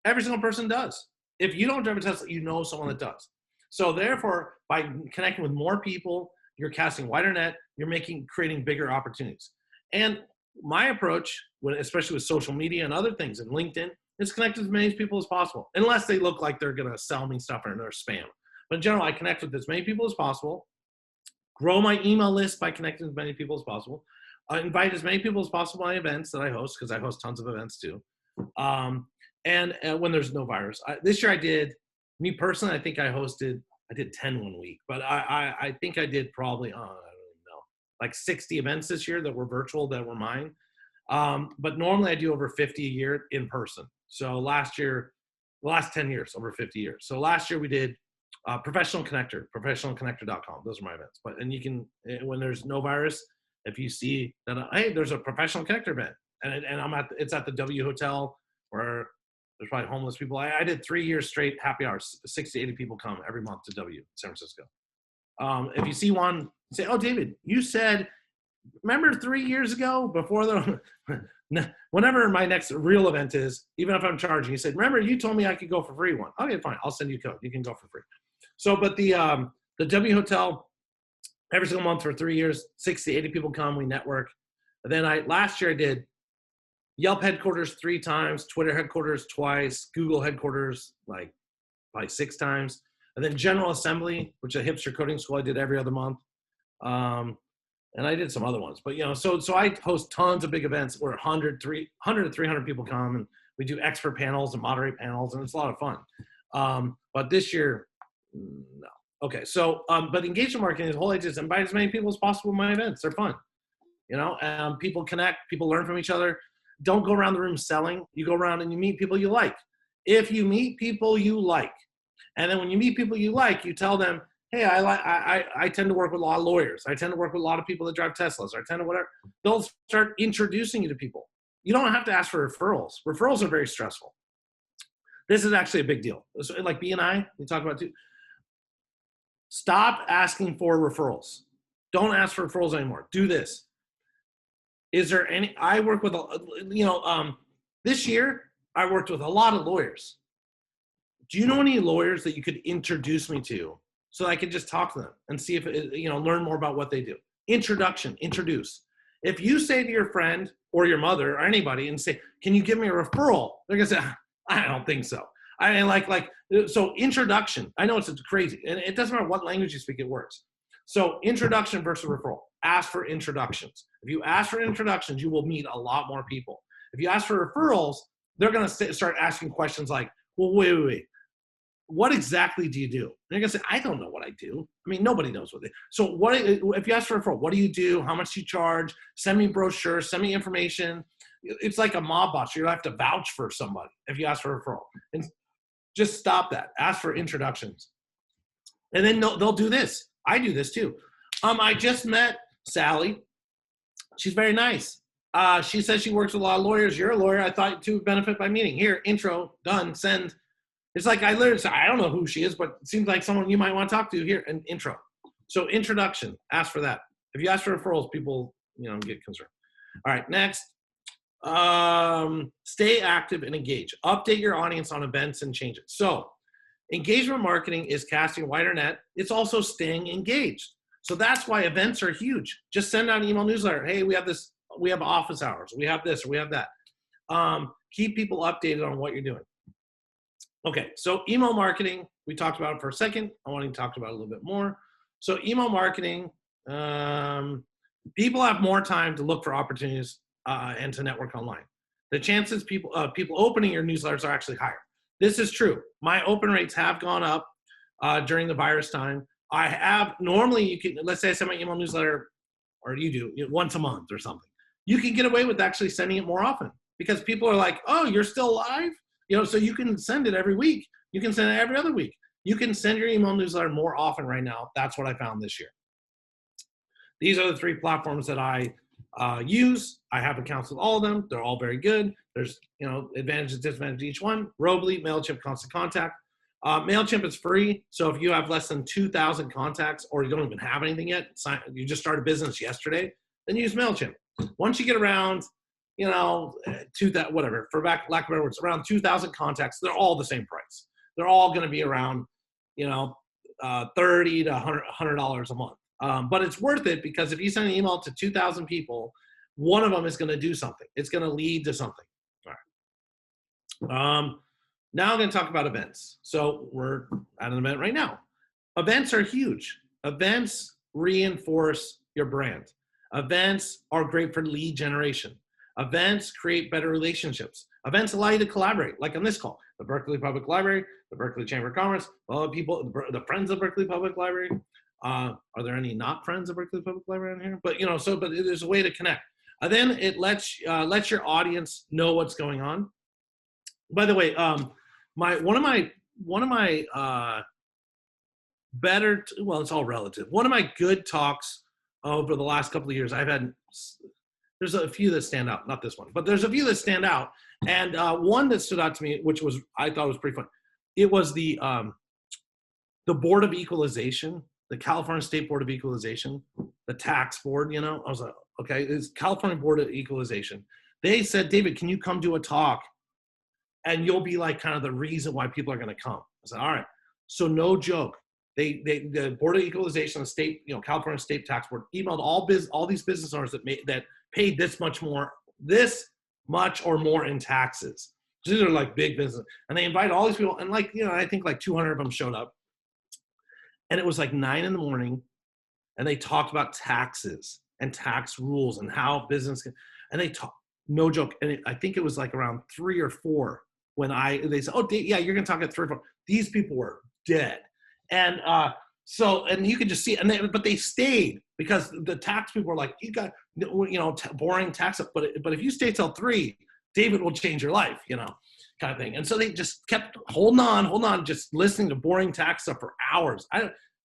Every single person does. If you don't drive a Tesla, you know someone that does. So therefore, by connecting with more people, you're casting wider net, you're creating bigger opportunities. And my approach, especially with social media and other things, and LinkedIn, is connect with as many people as possible, unless they look like they're gonna sell me stuff or they're spam. But in general, I connect with as many people as possible, grow my email list by connecting with as many people as possible, invite as many people as possible to my events that I host, because I host tons of events too. And when there's no virus. This year I did, me personally, I think I did 10 one week, but I think I did probably, I don't even know, like 60 events this year that were virtual, that were mine. But normally I do over 50 a year in person. So last year, the last 10 years, over 50 years. So last year we did Professional Connector, professionalconnector.com. Those are my events. And you can, when there's no virus, if you see that, hey, there's a Professional Connector event, and it's at the W Hotel, where there's probably homeless people. I did 3 years straight happy hours. 60 to 80 people come every month to W, San Francisco. If you see one, say, oh, David, you said, remember 3 years ago, before whenever my next real event is, even if I'm charging, you said, remember, you told me I could go for free one. Okay, fine, I'll send you a code. You can go for free. So, but the W Hotel, every single month for 3 years, 60 to 80 people come, we network. And then last year I did Yelp headquarters 3 times, Twitter headquarters twice, Google headquarters like 6 times, and then General Assembly, which is a hipster coding school, I did every other month. And I did some other ones, but so I host tons of big events where 100 to 300 people come, and we do expert panels and moderate panels, and it's a lot of fun. But this year, no. Okay, so but engagement marketing, the whole idea is invite as many people as possible to my events. They're fun. People connect, people learn from each other. Don't go around the room selling. You go around and you meet people you like. If you meet people you like, and then when you meet people you like, you tell them, hey, I tend to work with a lot of lawyers. I tend to work with a lot of people that drive Teslas. I tend to whatever. They'll start introducing you to people. You don't have to ask for referrals. Referrals are very stressful. This is actually a big deal. So like B&I, we talk about too. Stop asking for referrals. Don't ask for referrals anymore. Do this. Is there any, I work with, this year, I worked with a lot of lawyers. Do you know any lawyers that you could introduce me to so I could just talk to them and see if, learn more about what they do? Introduction, introduce. If you say to your friend or your mother or anybody and say, can you give me a referral? They're gonna say, I don't think so. So introduction, I know it's crazy, and it doesn't matter what language you speak, it works. So introduction versus referral. Ask for introductions. If you ask for introductions, you will meet a lot more people. If you ask for referrals, they're going to start asking questions like, well, wait. What exactly do you do? And you're going to say, I don't know what I do. I mean, nobody knows what they do. So if you ask for a referral, what do you do? How much do you charge? Send me brochures, send me information. It's like a mob boss. You have to vouch for somebody if you ask for a referral. And just stop that. Ask for introductions. And then they'll do this. I do this too. I just met Sally. She's very nice. She says she works with a lot of lawyers. You're a lawyer. I thought you would benefit by meeting. Here, intro, done, send. It's like I literally say, I don't know who she is, but it seems like someone you might want to talk to. Here, an intro. So introduction, ask for that. If you ask for referrals, people, get concerned. All right, next. Stay active and engage. Update your audience on events and changes. So engagement marketing is casting a wider net. It's also staying engaged. So that's why events are huge. Just send out an email newsletter. Hey, we have this, we have office hours. We have this, or we have that. Keep people updated on what you're doing. Okay, so email marketing, we talked about it for a second. I want to talk about it a little bit more. So email marketing, people have more time to look for opportunities and to network online. The chances people opening your newsletters are actually higher. This is true. My open rates have gone up during the virus time. I have, normally you can, let's say I send my email newsletter, or you do, once a month or something. You can get away with actually sending it more often because people are like, oh, you're still live? So you can send it every week. You can send it every other week. You can send your email newsletter more often right now. That's what I found this year. These are the 3 platforms that I use. I have accounts with all of them. They're all very good. There's, advantages, disadvantages each one. Robly, MailChimp, Constant Contact. MailChimp is free. So if you have less than 2,000 contacts or you don't even have anything yet, you just started business yesterday, then use MailChimp. Once you get around, whatever, for lack of better words, around 2,000 contacts, they're all the same price. They're all going to be around, $30 to $100 a month. But it's worth it because if you send an email to 2,000 people, one of them is going to do something. It's going to lead to something. All right. Now I'm going to talk about events. So we're at an event right now. Events are huge. Events reinforce your brand. Events are great for lead generation. Events create better relationships. Events allow you to collaborate, like on this call, the Berkeley Public Library, the Berkeley Chamber of Commerce, all the people, the friends of Berkeley Public Library. Are there any not friends of Berkeley Public Library in here? But but there's a way to connect. Then it lets your audience know what's going on. By the way, one of my better, well, it's all relative. One of my good talks over the last couple of years, there's a few that stand out, not this one, but there's a few that stand out. And one that stood out to me, which I thought was pretty fun. It was the Board of Equalization, the California State Board of Equalization, the tax board, I was like, okay, it's California Board of Equalization. They said, David, can you come do a talk? And you'll be like kind of the reason why people are going to come. I said, all right. So no joke. The Board of Equalization, the state, California State Tax Board, emailed all these business owners that paid this much or more in taxes. These are like big business, and they invite all these people, and I think like 200 of them showed up, and it was like 9 a.m, and they talked about taxes and tax rules and how business can, and they talk, no joke, and I think it was like around 3 or 4 when they said, oh yeah, you're gonna talk at 3 or 4. These people were dead. And and you could just see, but they stayed because the tax people were like, you got, boring tax, but if you stay till 3, David will change your life, kind of thing. And so they just kept holding on, just listening to boring tax stuff for hours.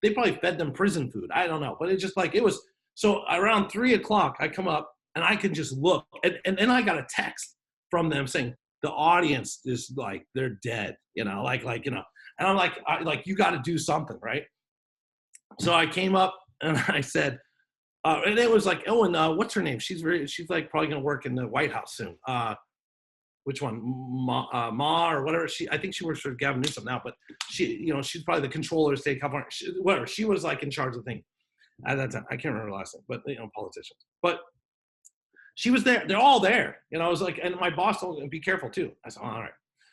They probably fed them prison food. I don't know, but it's just like, it was, so around 3 o'clock, I come up and I can just look, and then I got a text from them saying, the audience is like, they're dead, and I'm like, you got to do something, right? So I came up and I said, and it was like, oh, and what's her name? She's like probably gonna work in the White House soon. Which one? Ma or whatever. I think she works for Gavin Newsom now, but she's probably the controller of state of California. Whatever. She was like in charge of the thing at that time. I can't remember her last name, but politicians. But she was there. They're all there. I was like, and my boss told me, be careful too. I said, oh, all right.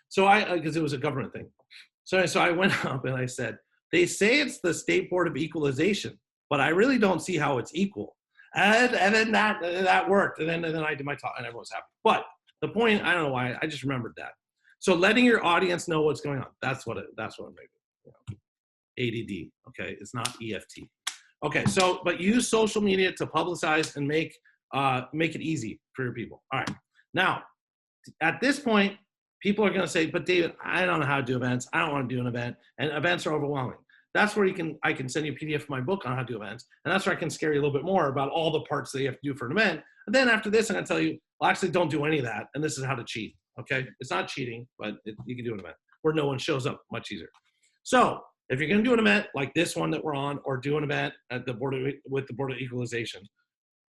So because it was a government thing. So I went up and I said, they say it's the State Board of Equalization, but I really don't see how it's equal. And then that worked. And then I did my talk and everyone was happy. But the point, I don't know why, I just remembered that. So letting your audience know what's going on. That's what it made it. ADD, okay? It's not EFT. Okay, so, but use social media to publicize and make it easy for your people. All right. Now, at this point, people are going to say, but David, I don't know how to do events. I don't want to do an event. And events are overwhelming. That's where I can send you a PDF of my book on how to do events. And that's where I can scare you a little bit more about all the parts that you have to do for an event. And then after this, I'm going to tell you, well, actually don't do any of that. And this is how to cheat. Okay. It's not cheating, but you can do an event where no one shows up, much easier. So if you're going to do an event like this one that we're on, or do an event at with the Board of Equalization,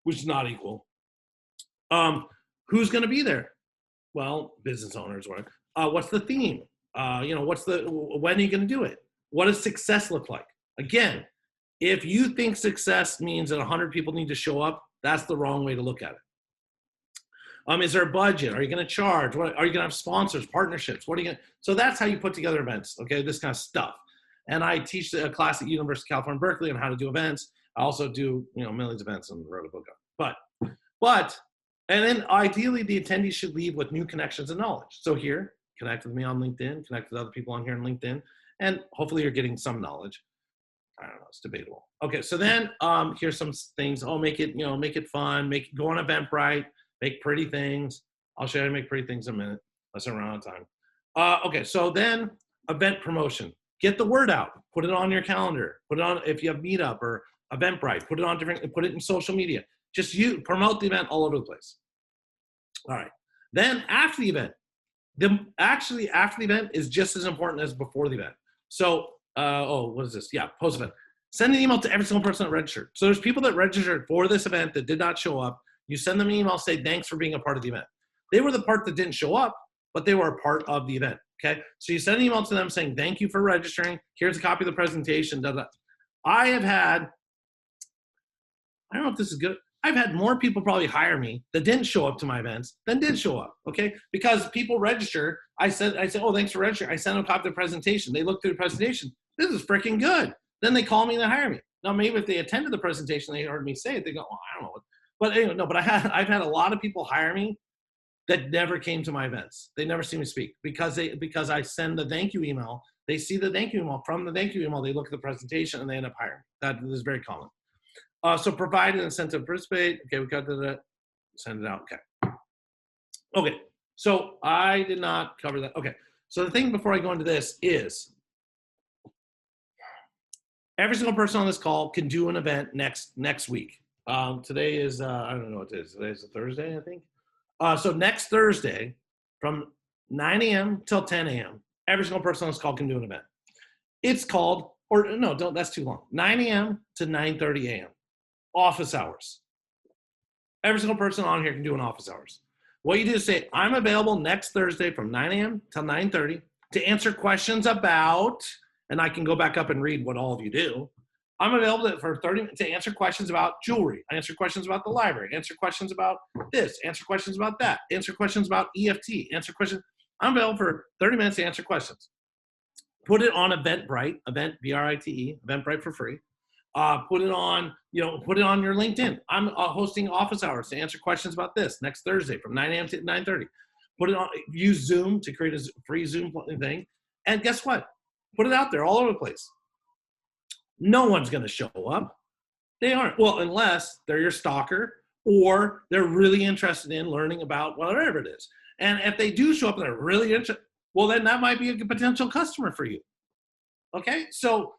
which is not equal, who's going to be there? Well, business owners. What's the theme? When are you going to do it? What does success look like? Again, if you think success means that 100 people need to show up, that's the wrong way to look at it. Is there a budget? Are you going to charge? Are you going to have sponsors, partnerships? So that's how you put together events. Okay, this kind of stuff. And I teach a class at University of California, Berkeley on how to do events. I also do millions of events and wrote a book on it. But and then ideally the attendees should leave with new connections and knowledge. So here, connect with me on LinkedIn, connect with other people on here on LinkedIn, and hopefully you're getting some knowledge. I don't know, it's debatable. Okay, so then here's some things. Oh, make it fun, go on Eventbrite, make pretty things. I'll show you how to make pretty things in a minute, unless I'm running out of time. Okay, so then event promotion. Get the word out, put it on your calendar, put it on if you have Meetup or Eventbrite, put it in social media. Just promote the event all over the place. All right. Then after the event, after the event is just as important as before the event. So, what is this? Yeah, post event. Send an email to every single person that registered. So there's people that registered for this event that did not show up. You send them an email, say thanks for being a part of the event. They were the part that didn't show up, but they were a part of the event. Okay. So you send an email to them saying thank you for registering. Here's a copy of the presentation. I have had, I don't know if this is good. I've had more people probably hire me that didn't show up to my events than did show up, okay? Because people register. I said, oh, thanks for registering. I sent them a copy of the presentation. They looked through the presentation. This is freaking good. Then they call me and they hire me. Now, maybe if they attended the presentation, they heard me say it, they go, oh, I don't know. But anyway, no, but I've had a lot of people hire me that never came to my events. They never see me speak because I send the thank you email. They see the thank you email. From the thank you email, they look at the presentation and they end up hiring. That is very common. So provide an incentive to participate. Okay, we got that. Send it out. Okay. Okay. So I did not cover that. Okay. So the thing before I go into this is every single person on this call can do an event next week. Today is, I don't know what it is. Today is a Thursday, I think. So next Thursday from 9 a.m. till 10 a.m., every single person on this call can do an event. It's called, or no, don't, that's too long. 9 a.m. to 9:30 a.m. Office hours. Every single person on here can do an office hours. What you do is say, I'm available next Thursday from 9 a.m. till 9:30 to answer questions about, and I can go back up and read what all of you do. I'm available for 30 minutes to answer questions about jewelry, answer questions about the library, answer questions about this, answer questions about that, answer questions about EFT, answer questions. I'm available for 30 minutes to answer questions. Put it on Eventbrite, B-R-I-T-E, Eventbrite for free. Put it on your LinkedIn. I'm hosting office hours to answer questions about this next Thursday from 9 a.m. to 9:30. Put it on, use Zoom to create a free Zoom thing. And guess what? Put it out there all over the place. No one's going to show up. They aren't. Well, unless they're your stalker or they're really interested in learning about whatever it is. And if they do show up and they're really interested, well, then that might be a potential customer for you. Okay? So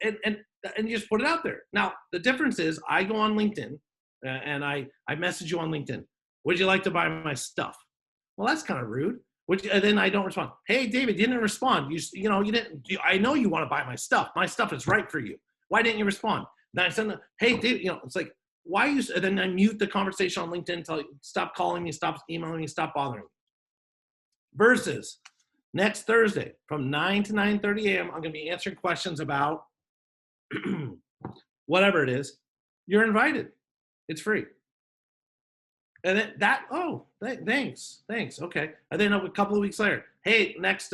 and you just put it out there. Now, the difference is I go on LinkedIn and I message you on LinkedIn. Would you like to buy my stuff? Well, that's kind of rude. And then I don't respond. Hey, David, you didn't respond. You didn't. I know you want to buy my stuff. My stuff is right for you. Why didn't you respond? Then I send, hey, David, it's like, why you? And then I mute the conversation on LinkedIn. Tell you, stop calling me, stop emailing me, stop bothering me. Versus next Thursday from 9 to 9:30 a.m., I'm going to be answering questions about whatever it is. You're invited. It's free. And then thanks. Okay. And then a couple of weeks later, hey, next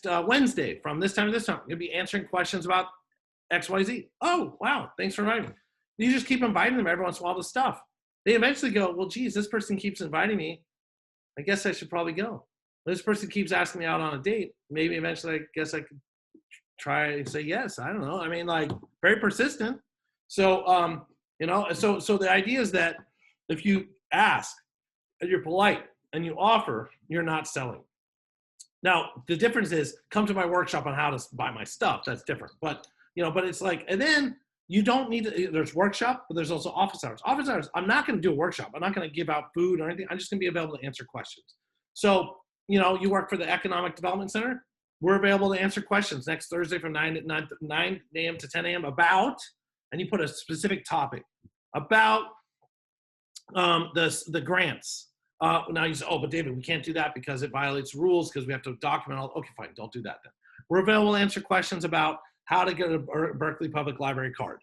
Wednesday from this time to this time, I'm going to be answering questions about XYZ. Oh, wow. Thanks for inviting me. You just keep inviting them every once in a while to stuff. They eventually go, well, geez, this person keeps inviting me. I guess I should probably go. This person keeps asking me out on a date. Maybe eventually I guess I could try and say yes. I don't know. I mean, like, very persistent. So, so the idea is that if you ask and you're polite and you offer, you're not selling. Now, the difference is come to my workshop on how to buy my stuff. That's different. But it's like, and then you don't need to, there's workshop, but there's also office hours. Office hours, I'm not going to do a workshop. I'm not going to give out food or anything. I'm just going to be available to answer questions. So, you work for the Economic Development Center. We're available to answer questions next Thursday from 9 a.m. to 10 a.m. about, and you put a specific topic about the grants. Now you say, oh, but David, we can't do that because it violates rules because we have to document all. Okay, fine, don't do that then. We're available to answer questions about how to get a Berkeley Public Library card.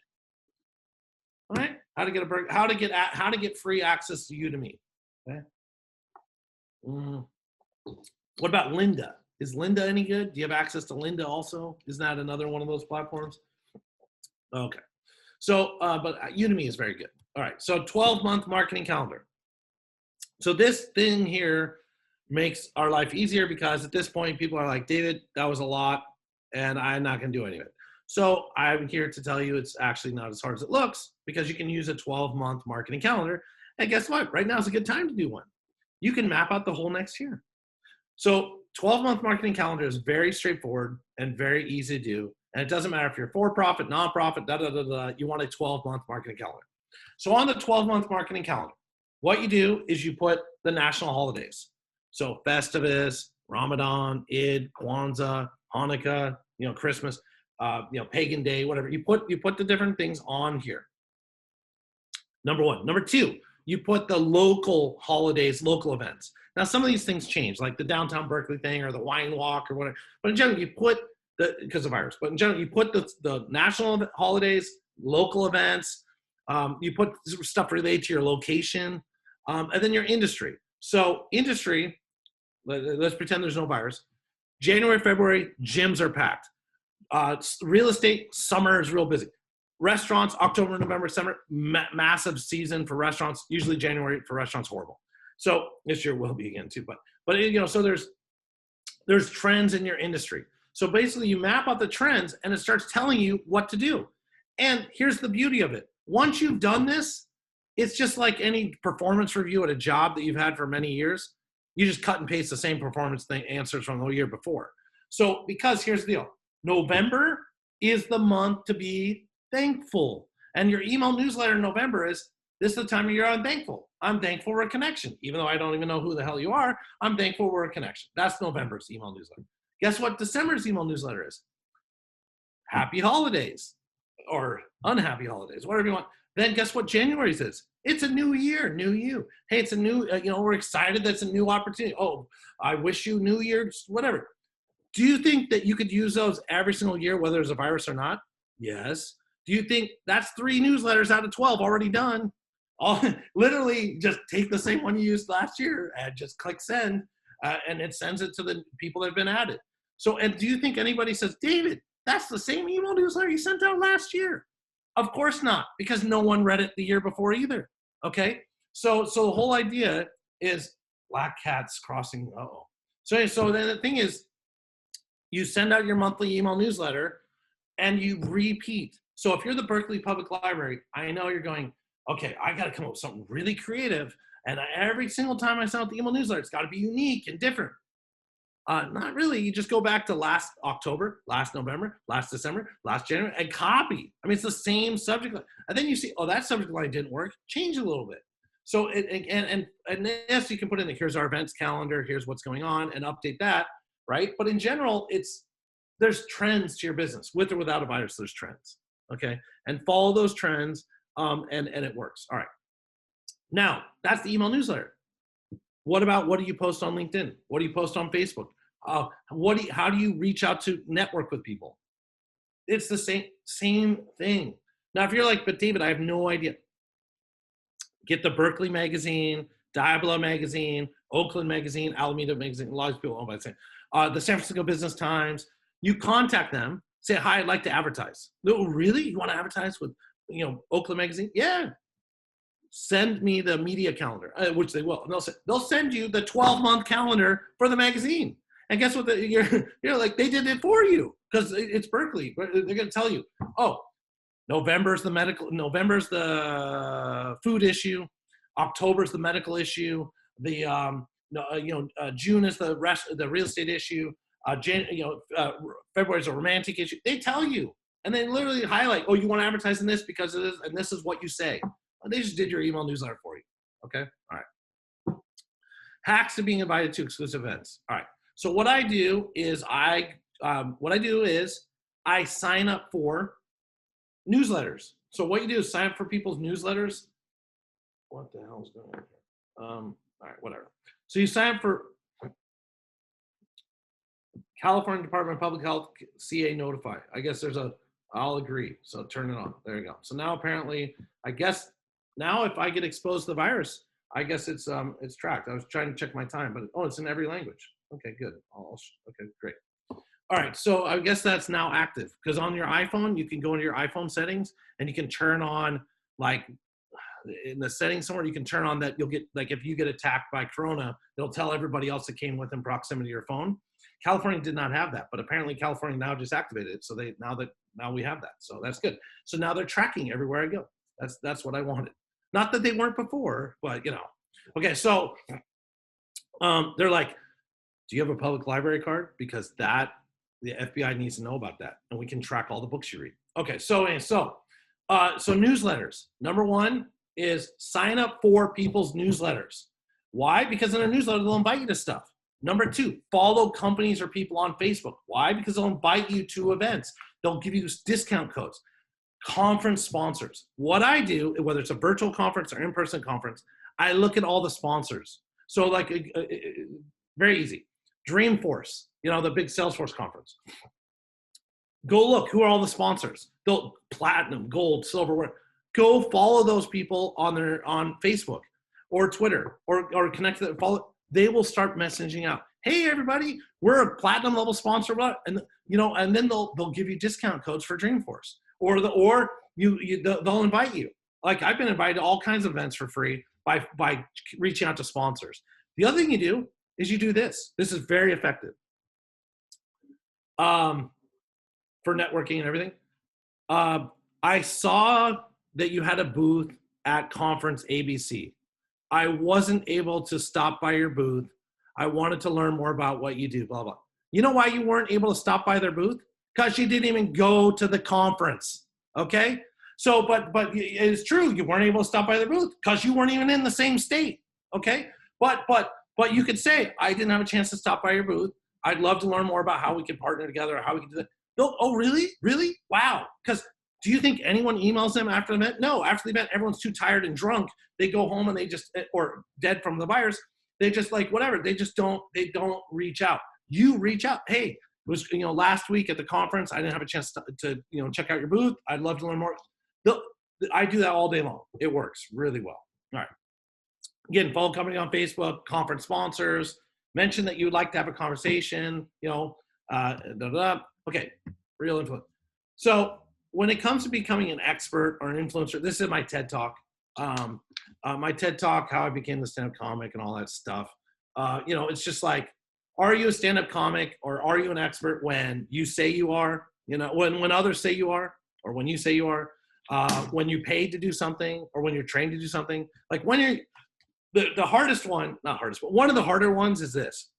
All right, how to get free access to Udemy. Okay. What about Lynda? Is Lynda any good? Do you have access to Lynda also? Isn't that another one of those platforms? Okay. So, but Udemy is very good. All right. So 12-month marketing calendar. So this thing here makes our life easier because at this point, people are like, David, that was a lot and I'm not going to do any of it. So I'm here to tell you it's actually not as hard as it looks because you can use a 12-month marketing calendar. And guess what? Right now is a good time to do one. You can map out the whole next year. So 12-month marketing calendar is very straightforward and very easy to do. And it doesn't matter if you're for-profit, nonprofit, you want a 12-month marketing calendar. So on the 12-month marketing calendar, what you do is you put the national holidays. So Festivus, Ramadan, Eid, Kwanzaa, Hanukkah, Christmas, Pagan Day, whatever. You put the different things on here. Number one. Number two, you put the local holidays, local events. Now, some of these things change, like the downtown Berkeley thing or the wine walk or whatever. But in general, you put because of virus, but in general, you put the national holidays, local events, you put stuff related to your location, and then your industry. So industry, let's pretend there's no virus. January, February, gyms are packed. Real estate, summer is real busy. Restaurants, October, November, December, massive season for restaurants. Usually January for restaurants, horrible. So this year will be again too, but you know, so there's trends in your industry. So basically you map out the trends and it starts telling you what to do. And here's the beauty of it. Once you've done this, it's just like any performance review at a job that you've had for many years. You just cut and paste the same performance thing answers from the year before. So because here's the deal. November is the month to be thankful. And your email newsletter in November is, this is the time of year I'm thankful. I'm thankful we're a connection. Even though I don't even know who the hell you are, I'm thankful we're a connection. That's November's email newsletter. Guess what December's email newsletter is? Happy holidays or unhappy holidays, whatever you want. Then guess what January's is? It's a new year, new you. Hey, it's a new, you know, we're excited. That's a new opportunity. Oh, I wish you New Year, whatever. Do you think that you could use those every single year, whether there's a virus or not? Yes. Do you think that's 3 newsletters out of 12 already done? Literally just take the same one you used last year and just click send, and it sends it to the people that have been added. So, and do you think anybody says, David, that's the same email newsletter you sent out last year? Of course not, because no one read it the year before either. Okay, so the whole idea is black cats crossing. So then the thing is, you send out your monthly email newsletter and you repeat. So if you're the Berkeley Public Library, I know you're going, okay, I got to come up with something really creative, and every single time I send out the email newsletter, it's got to be unique and different. Not really. You just go back to last October, last November, last December, last January, and copy. I mean, it's the same subject line. And then you see, oh, that subject line didn't work. Change it a little bit. So, and yes, you can put in the, here's our events calendar, here's what's going on, and update that, right? But in general, there's trends to your business. With or without a virus, there's trends, okay? And follow those trends, and it works. All right. Now, that's the email newsletter. What do you post on LinkedIn? What do you post on Facebook? How do you reach out to network with people? It's the same thing. Now, if you're like, but David, I have no idea. Get the Berkeley magazine, Diablo magazine, Oakland magazine, Alameda magazine. A lot of people own by the same. The San Francisco Business Times. You contact them, say, hi, I'd like to advertise. No, really? You want to advertise with, Oakland magazine? Yeah. Send me the media calendar, which they will. And they'll send you the 12-month calendar for the magazine. And guess what? You're like, they did it for you because it's Berkeley. They're going to tell you, oh, November's the food issue. October's the medical issue. June is the real estate issue. February's a romantic issue. They tell you, and they literally highlight, oh, you want to advertise in this because of this, and this is what you say. They just did your email newsletter for you. Okay. All right. Hacks to being invited to exclusive events. All right. So what I do is I sign up for newsletters. So what you do is sign up for people's newsletters. What the hell is going on here? All right, whatever. So you sign up for California Department of Public Health, CA Notify. I guess I'll agree. So turn it on. There you go. So now apparently, I guess now if I get exposed to the virus, I guess it's tracked. I was trying to check my time, but it's in every language. Okay, good. Okay, great. All right, so I guess that's now active because on your iPhone, you can go into your iPhone settings and you can turn on, like in the settings somewhere, you can turn on that you'll get, like if you get attacked by Corona, it'll tell everybody else that came within proximity to your phone. California did not have that, but apparently California now just activated it. So now we have that. So that's good. So now they're tracking everywhere I go. That's what I wanted. Not that they weren't before, but Okay, so they're like, do you have a public library card? Because the FBI needs to know about that, and we can track all the books you read. Okay, so newsletters. Number one is sign up for people's newsletters. Why? Because in a newsletter, they'll invite you to stuff. Number two, follow companies or people on Facebook. Why? Because they'll invite you to events. They'll give you discount codes. Conference sponsors. What I do, whether it's a virtual conference or in-person conference, I look at all the sponsors. So like, very easy. Dreamforce, the big Salesforce conference. Go look, who are all the sponsors? They'll platinum, gold, silver, go follow those people on Facebook or Twitter or connect to them, follow. They will start messaging out. Hey everybody, we're a platinum level sponsor, and then they'll give you discount codes for Dreamforce, or they'll invite you. Like I've been invited to all kinds of events for free by reaching out to sponsors. The other thing you do is you do this. This is very effective for networking and everything. I saw that you had a booth at conference ABC. I wasn't able to stop by your booth. I wanted to learn more about what you do, blah, blah. You know why you weren't able to stop by their booth? Because you didn't even go to the conference, okay? So, but it's true, you weren't able to stop by their booth because you weren't even in the same state, okay? But you could say, I didn't have a chance to stop by your booth. I'd love to learn more about how we can partner together, or how we can do that. Oh, really? Really? Wow. Because do you think anyone emails them after the event? No, after the event, everyone's too tired and drunk. They go home and they just, or dead from the virus. They just like, whatever. They don't reach out. You reach out. Hey, it was, last week at the conference, I didn't have a chance to check out your booth. I'd love to learn more. I do that all day long. It works really well. All right. Again, follow company on Facebook, conference sponsors, mention that you would like to have a conversation, Okay, real influence. So when it comes to becoming an expert or an influencer, this is my TED Talk. My TED Talk, how I became the stand-up comic and all that stuff. It's just like, are you a stand-up comic, or are you an expert when you say you are? When others say you are, or when you say you are, when you paid to do something, or when you're trained to do something. Like when you're, the hardest one, not hardest, but one of the harder ones is this.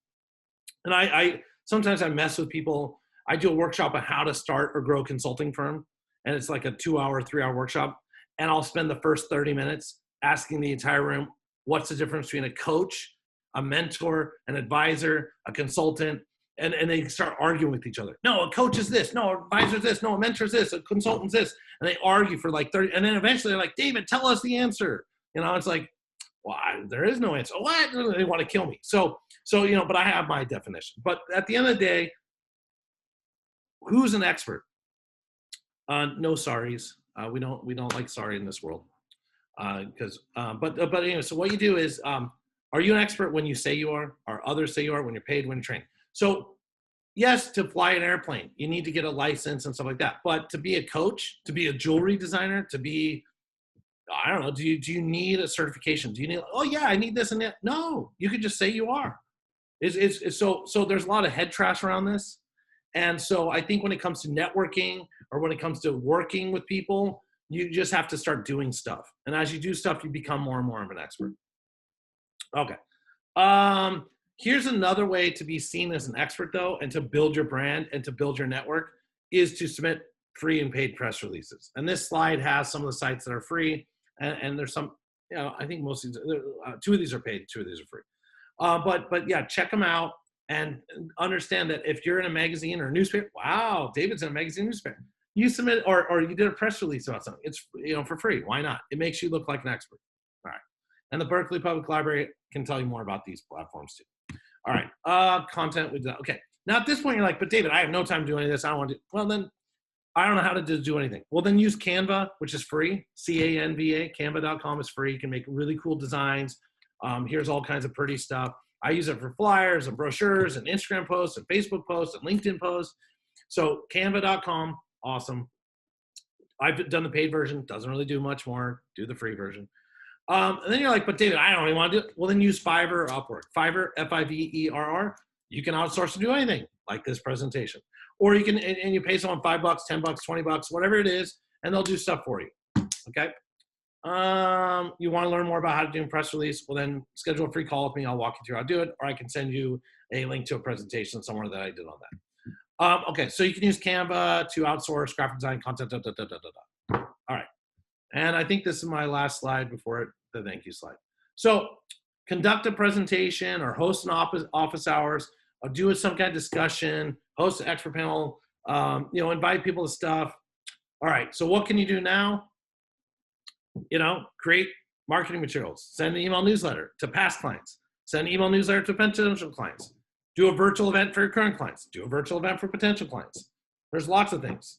And I sometimes I mess with people. I do a workshop on how to start or grow a consulting firm. And it's like a 2-hour, 3-hour workshop. And I'll spend the first 30 minutes asking the entire room, what's the difference between a coach, a mentor, an advisor, a consultant? And they start arguing with each other. No, a coach is this. No, an advisor is this. No, a mentor is this. A consultant is this. And they argue for like 30. And then eventually they're like, David, tell us the answer. It's like, well, there is no answer. What? They want to kill me. So, but I have my definition. But at the end of the day, who's an expert? No sorries. We don't like sorry in this world. But anyway, so what you do is, are you an expert when you say you are? Or others say you are, when you're paid, when you're trained? So yes, to fly an airplane, you need to get a license and stuff like that. But to be a coach, to be a jewelry designer, to be, I don't know, do you need a certification? Do you need, oh yeah, I need this and that? No, you could just say you are. So there's a lot of head trash around this. And so I think when it comes to networking, or when it comes to working with people, you just have to start doing stuff. And as you do stuff, you become more and more of an expert. Okay. Here's another way to be seen as an expert, though, and to build your brand and to build your network, is to submit free and paid press releases. And this slide has some of the sites that are free, and there's some, I think most of these, 2 of these are paid, 2 of these are free. But yeah, check them out. And understand that if you're in a magazine or a newspaper, wow, David's in a magazine newspaper. You submit, or you did a press release about something. It's for free. Why not? It makes you look like an expert. All right. And the Berkeley Public Library can tell you more about these platforms too. All right. Content. Okay. Now at this point you're like, but David, I have no time to do any of this. I don't want to. Well then, I don't know how to do anything. Well then use Canva, which is free. Canva. Canva.com is free. You can make really cool designs. Here's all kinds of pretty stuff. I use it for flyers and brochures and Instagram posts and Facebook posts and LinkedIn posts. So canva.com, awesome. I've done the paid version, doesn't really do much more. Do the free version. And then you're like, but David, I don't really want to do it. Well, then use Fiverr or Upwork. Fiverr, Fiverr. You can outsource to do anything like this presentation. Or you can, and you pay someone $5, $10, $20, whatever it is, and they'll do stuff for you. Okay. You want to learn more about how to do a press release? Well, then schedule a free call with me. I'll walk you through how to do it, or I can send you a link to a presentation somewhere that I did on that. Okay, so you can use Canva to outsource graphic design, content, All right, and I think this is my last slide before the thank you slide. So conduct a presentation or host an office hours, or do some kind of discussion, host an expert panel, invite people to stuff. All right, so what can you do now? Create marketing materials, send an email newsletter to past clients, send an email newsletter to potential clients, do a virtual event for your current clients, do a virtual event for potential clients. There's lots of things.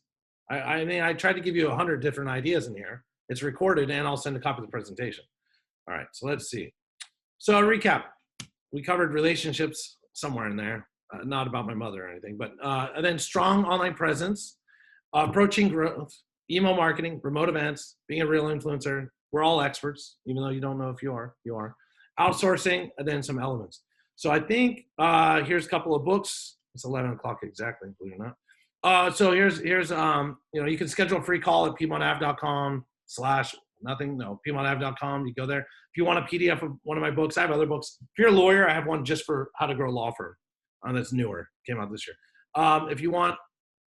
I tried to give you 100 different ideas in here. It's recorded, and I'll send a copy of the presentation. All right, so let's see. So a recap, we covered relationships somewhere in there, not about my mother or anything, but and then strong online presence, approaching growth, email marketing, remote events, being a real influencer, We're all experts, even though you don't know if you are. You are. Outsourcing, and then some elements. So I think here's a couple of books. It's 11 o'clock exactly, believe it or not. So here's you can schedule a free call at PiedmontAve.com/nothing. No, PiedmontAve.com. You go there. If you want a PDF of one of my books, I have other books. If you're a lawyer, I have one just for how to grow a law firm. That's newer. Came out this year. If you want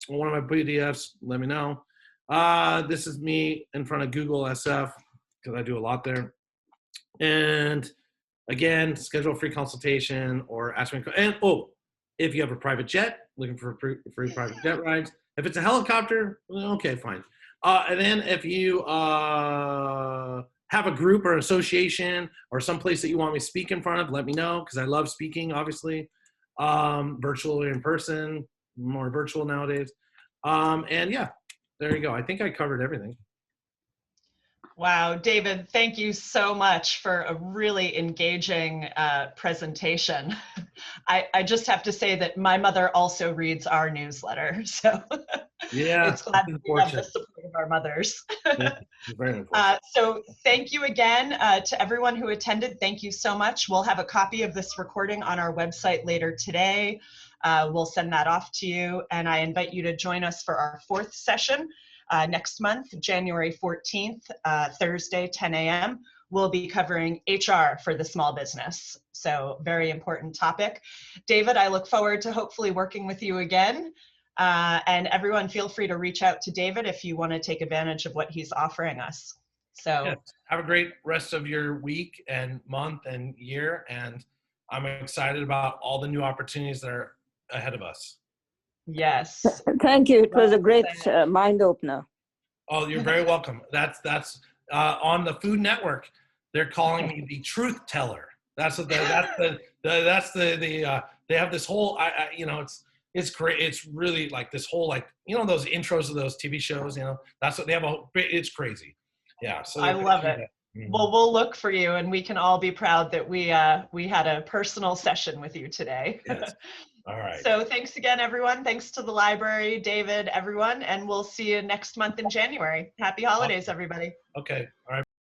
one of my PDFs, let me know. This is me in front of Google SF because I do a lot there. And again, schedule a free consultation or ask me. And if you have a private jet, looking for free private jet rides. If it's a helicopter, okay, fine. And then if you have a group or association or some place that you want me to speak in front of, let me know because I love speaking, obviously, virtual or in person, more virtual nowadays. And yeah, there you go. I think I covered everything. Wow, David, thank you so much for a really engaging presentation. I just have to say that my mother also reads our newsletter, so yeah, it's glad we have the support of our mothers. Yeah, very important. So thank you again to everyone who attended. Thank you so much. We'll have a copy of this recording on our website later today. We'll send that off to you, and I invite you to join us for our 4th session. Next month, January 14th, Thursday, 10 a.m., we'll be covering HR for the small business. So very important topic. David, I look forward to hopefully working with you again. And everyone feel free to reach out to David if you want to take advantage of what he's offering us. So yes. Have a great rest of your week and month and year. And I'm excited about all the new opportunities that are ahead of us. Yes. Thank you. It was a great mind opener. Oh, you're very welcome. That's on the Food Network. They're calling me the truth teller. That's what they have this whole it's great. It's really like this whole those intros of those TV shows. That's what they have. It's crazy. Yeah. So I love it. Mm-hmm. Well, we'll look for you, and we can all be proud that we had a personal session with you today. Yes. All right. So thanks again, everyone. Thanks to the library, David, everyone, and we'll see you next month in January. Happy holidays, everybody. Okay. All right.